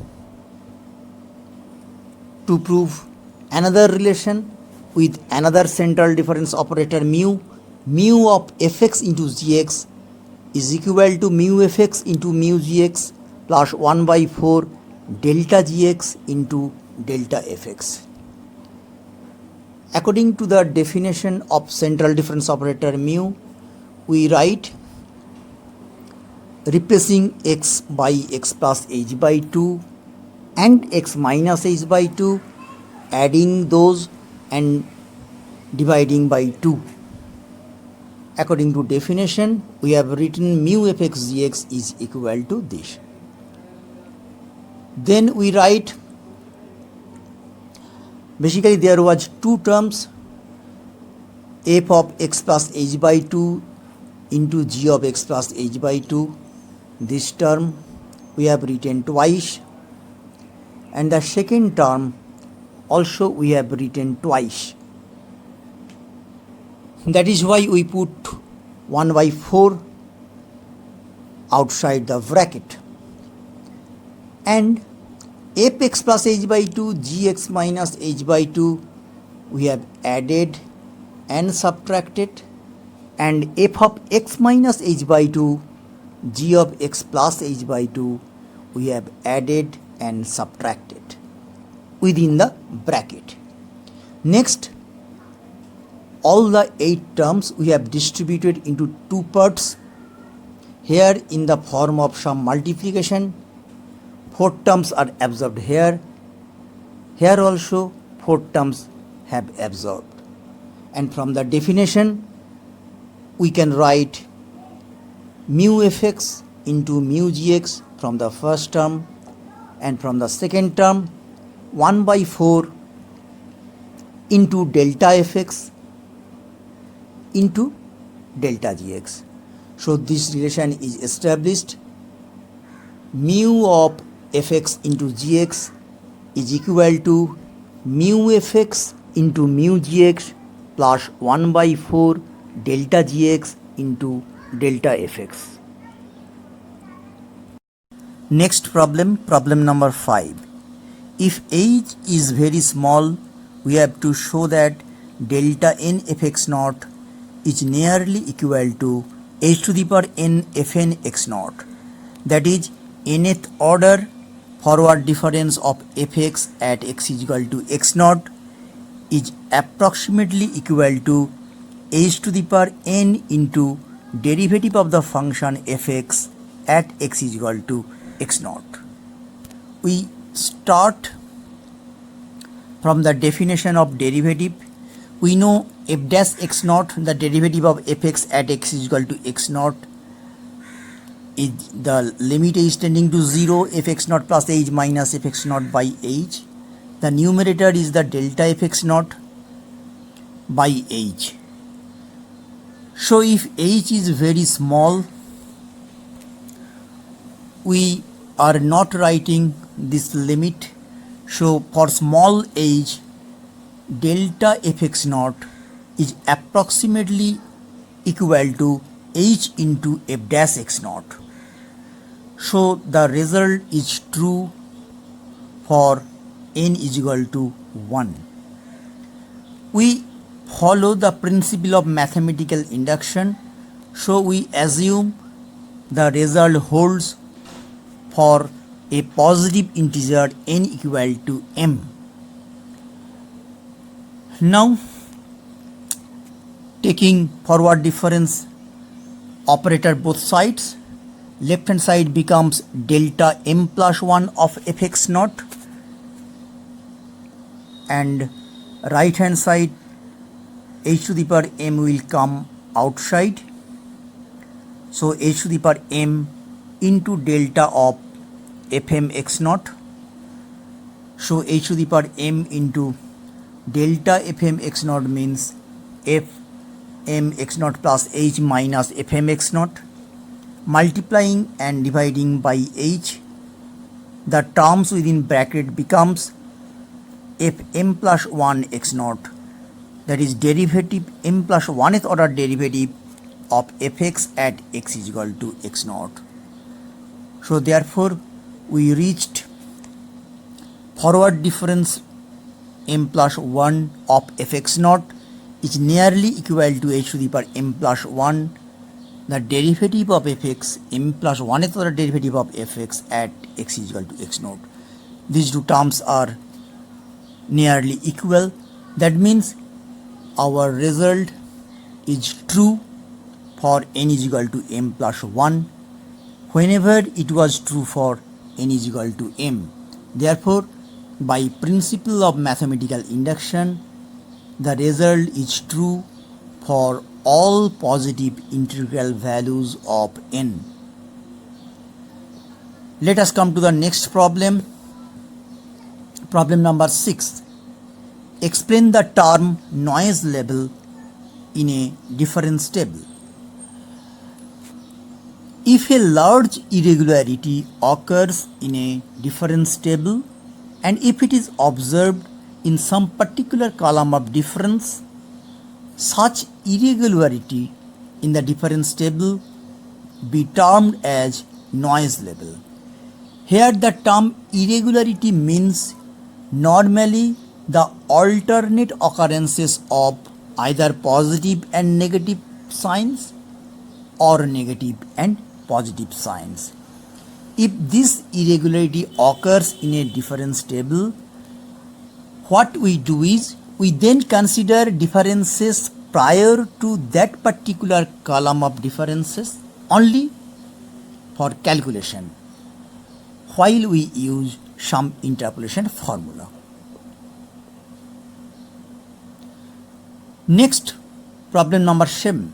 to prove another relation with another central difference operator mu. Mu of fx into gx is equal to mu fx into mu gx plus 1 by 4 delta gx into delta fx. According to the definition of central difference operator mu, we write replacing x by x plus h by 2 and x minus h by 2, adding those and dividing by 2. According to definition, we have written mu fx gx is equal to this. Then we write, basically there was two terms, f of x plus h by 2 into g of x plus h by 2. This term we have written twice, and the second term also we have written twice. That is why we put 1 by 4 outside the bracket. And fx plus h by 2, gx minus h by 2 we have added and subtracted, and f of x minus h by 2, g of x plus h by 2 we have added and subtracted within the bracket. Next, all the 8 terms we have distributed into 2 parts, here in the form of some multiplication. 4 terms are absorbed here. Here also 4 terms have absorbed. And from the definition, we can write mu fx into mu gx from the first term, and from the second term 1 by 4 into delta fx into delta gx. So this relation is established. Mu of fx into gx is equal to mu fx into mu gx plus 1 by 4 delta gx into delta fx. Next problem, problem number 5. If h is very small, we have to show that delta n fx naught is nearly equal to h to the power n fn x naught. That is, nth order forward difference of fx at x is equal to x naught is approximately equal to h to the power n into derivative of the function fx at x is equal to x naught. We start from the definition of derivative. We know f dash x naught, the derivative of fx at x is equal to x naught, is the limit is tending to 0, fx naught plus h minus fx naught by h. The numerator is the delta fx naught by h. So if h is very small, we are not writing this limit. So for small h, delta fx naught is approximately equal to h into f dash x naught. So the result is true for n is equal to 1. We follow the principle of mathematical induction, so we assume the result holds for a positive integer n equal to m. Now, taking forward difference operator both sides, left hand side becomes delta m plus 1 of fx naught, and right hand side h to the power m will come outside. So h to the power m into delta of fm x naught. So h to the power m into delta fm x naught means fm x naught plus h minus fm x naught. Multiplying and dividing by h, the terms within bracket becomes fm plus 1 x naught, that is derivative m plus 1th order derivative of fx at x is equal to x naught. So therefore we reached forward difference m plus 1 of fx naught is nearly equal to h to the power m plus 1, the derivative of fx, m plus 1th order derivative of fx at x is equal to x naught. These two terms are nearly equal. That means our result is true for n is equal to m plus 1 whenever it was true for n is equal to m. Therefore, by principle of mathematical induction, the result is true for all positive integral values of n. Let us come to the next problem. Problem number 6. Explain the term noise level in a difference table. If a large irregularity occurs in a difference table and if it is observed in some particular column of difference, such irregularity in the difference table be termed as noise level. Here the term irregularity means normally the alternate occurrences of either positive and negative signs or negative and positive signs. If this irregularity occurs in a difference table, what we do is we then consider differences prior to that particular column of differences only for calculation, while we use some interpolation formula. Next, problem number 7.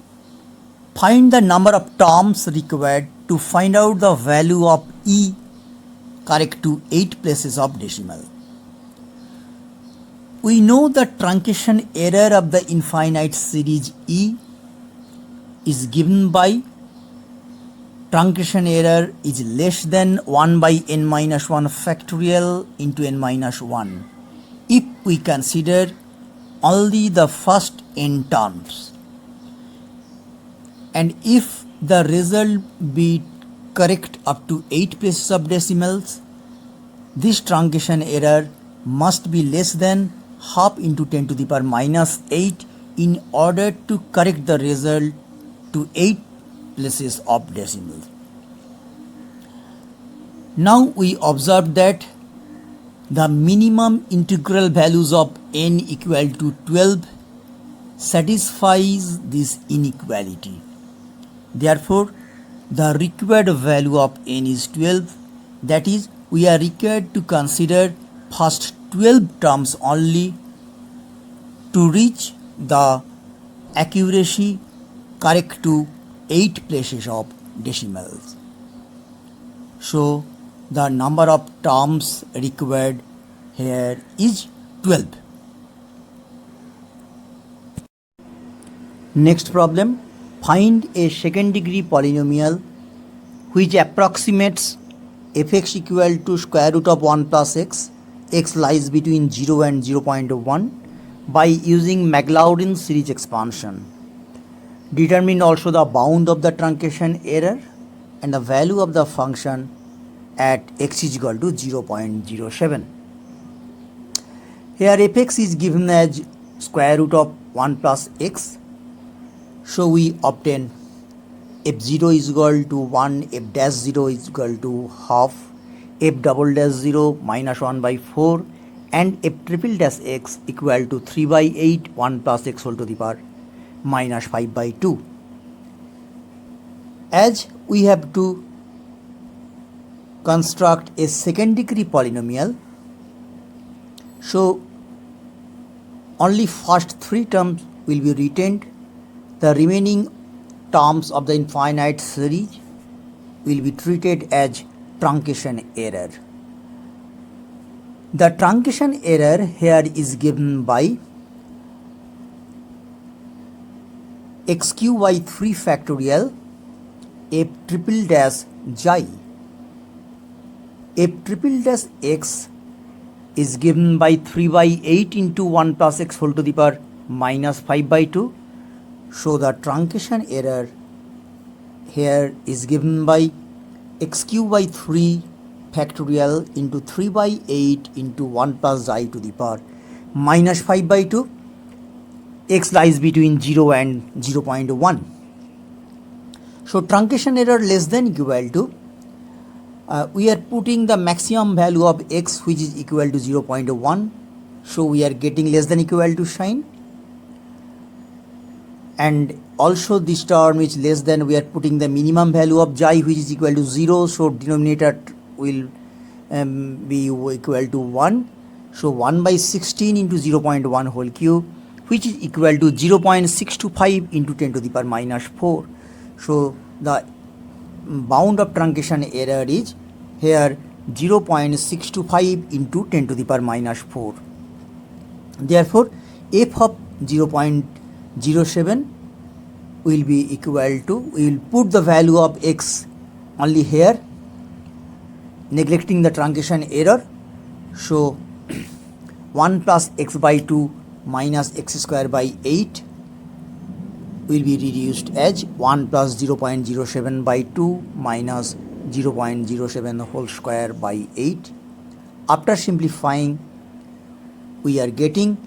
Find the number of terms required to find out the value of E correct to 8 places of decimal. We know the truncation error of the infinite series E is given by truncation error is less than 1 by n minus 1 factorial into n minus 1 if we consider only the first n terms, and if the result be correct up to 8 places of decimals, this truncation error must be less than half into 10 to the power minus 8 in order to correct the result to 8 places of decimals. Now we observe that the minimum integral values of n equal to 12 satisfies this inequality. Therefore, the required value of n is 12. That is, we are required to consider first 12 terms only to reach the accuracy correct to 8 places of decimals. So, the number of terms required here is 12. Next problem. Find a second degree polynomial which approximates fx equal to square root of 1 plus x lies between 0 and 0.1 by using Maclaurin series expansion. Determine also the bound of the truncation error and the value of the function at x is equal to 0.07. Here fx is given as square root of 1 plus x. So we obtain f0 is equal to 1, f dash 0 is equal to half, f double dash 0 minus 1 by 4 and f triple dash x equal to 3 by 8, 1 plus x whole to the power minus 5 by 2. As we have to construct a second degree polynomial, so only first 3 terms will be retained. The remaining terms of the infinite series will be treated as truncation error. The truncation error here is given by x cube by 3 factorial f triple dash xi. F triple dash x is given by 3 by 8 into 1 plus x whole to the power minus 5 by 2. So the truncation error here is given by x cube by 3 factorial into 3 by 8 into 1 plus I to the power minus 5 by 2. X lies between 0 and 0.1. So truncation error less than equal to, we are putting the maximum value of x which is equal to 0.1. So we are getting less than equal to sign. And also this term is less than, we are putting the minimum value of xi which is equal to 0. So denominator will be equal to 1. So 1 by 16 into 0.1 whole cube which is equal to 0.625 into 10 to the power minus 4. So the bound of truncation error is here 0.625 into 10 to the power minus 4. Therefore, f of 0.07 will be equal to, we will put the value of x only here, neglecting the truncation error. So 1 plus x by 2 minus x square by 8 will be reduced as 1 plus 0.07 by 2 minus 0.07 whole square by 8. After simplifying, we are getting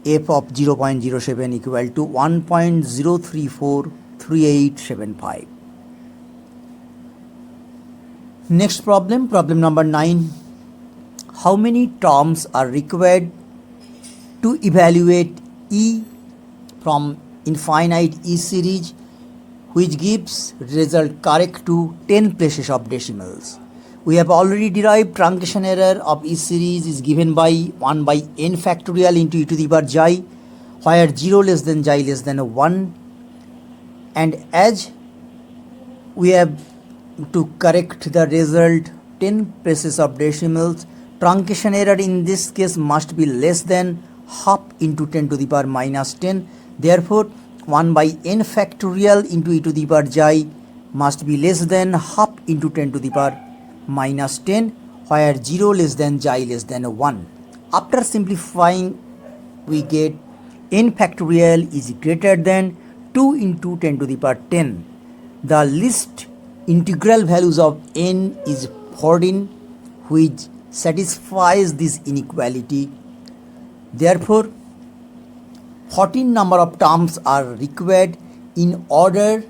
f of 0.07 equal to 1.0343875. Next problem, problem number 9. How many terms are required to evaluate E from infinite E series which gives result correct to 10 places of decimals? We have already derived truncation error of E series is given by 1 by n factorial into e to the power xi, where 0 less than xi less than 1, and as we have to correct the result 10 places of decimals, truncation error in this case must be less than half into 10 to the power minus 10. Therefore, 1 by n factorial into e to the power xi must be less than half into 10 to the power minus 10, where 0 less than xi less than 1. After simplifying, we get n factorial is greater than 2 into 10 to the power 10. The least integral values of n is 14, which satisfies this inequality. Therefore, 14 number of terms are required in order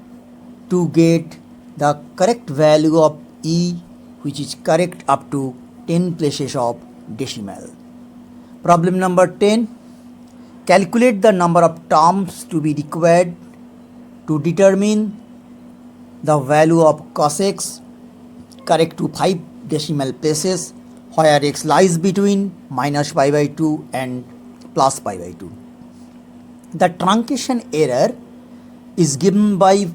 to get the correct value of E, which is correct up to 10 places of decimal. Problem number 10. Calculate the number of terms to be required to determine the value of cos x correct to 5 decimal places, where x lies between minus pi by 2 and plus pi by 2. The truncation error is given by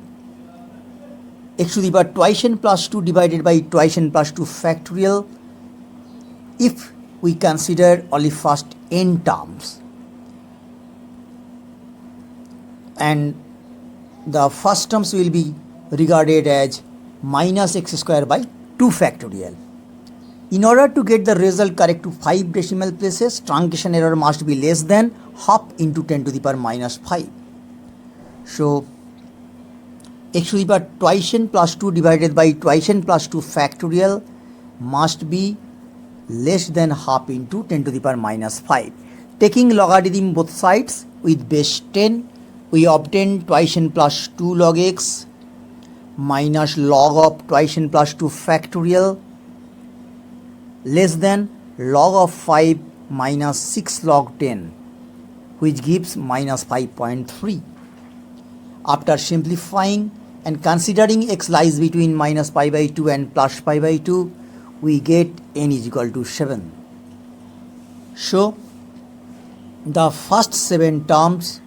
x to the power twice n plus 2 divided by twice n plus 2 factorial if we consider only first n terms, and the first terms will be regarded as minus x square by 2 factorial. In order to get the result correct to 5 decimal places, truncation error must be less than half into 10 to the power minus 5. So x to the power twice n plus 2 divided by twice n plus 2 factorial must be less than half into 10 to the power minus 5. Taking logarithm both sides with base 10, we obtain twice n plus 2 log x minus log of twice n plus 2 factorial less than log of 5 minus 6 log 10, which gives minus 5.3. After simplifying and considering x lies between minus pi by 2 and plus pi by 2, we get n is equal to 7. So the first 7 terms,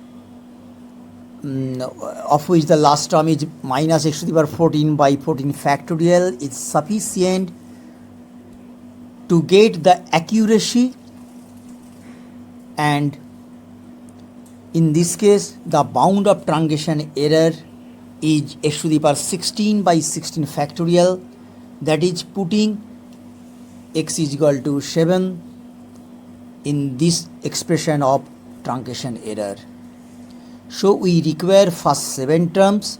of which the last term is minus x to the power 14 by 14 factorial, is sufficient to get the accuracy, and in this case the bound of truncation error is x to the power 16 by 16 factorial, that is putting x is equal to 7 in this expression of truncation error. So we require first 7 terms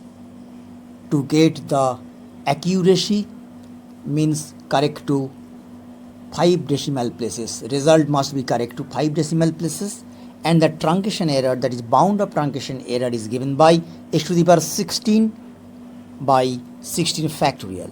to get the accuracy, means correct to 5 decimal places. Result must be correct to 5 decimal places, and the truncation error, that is bound of truncation error, is given by x to the power 16 by 16 factorial.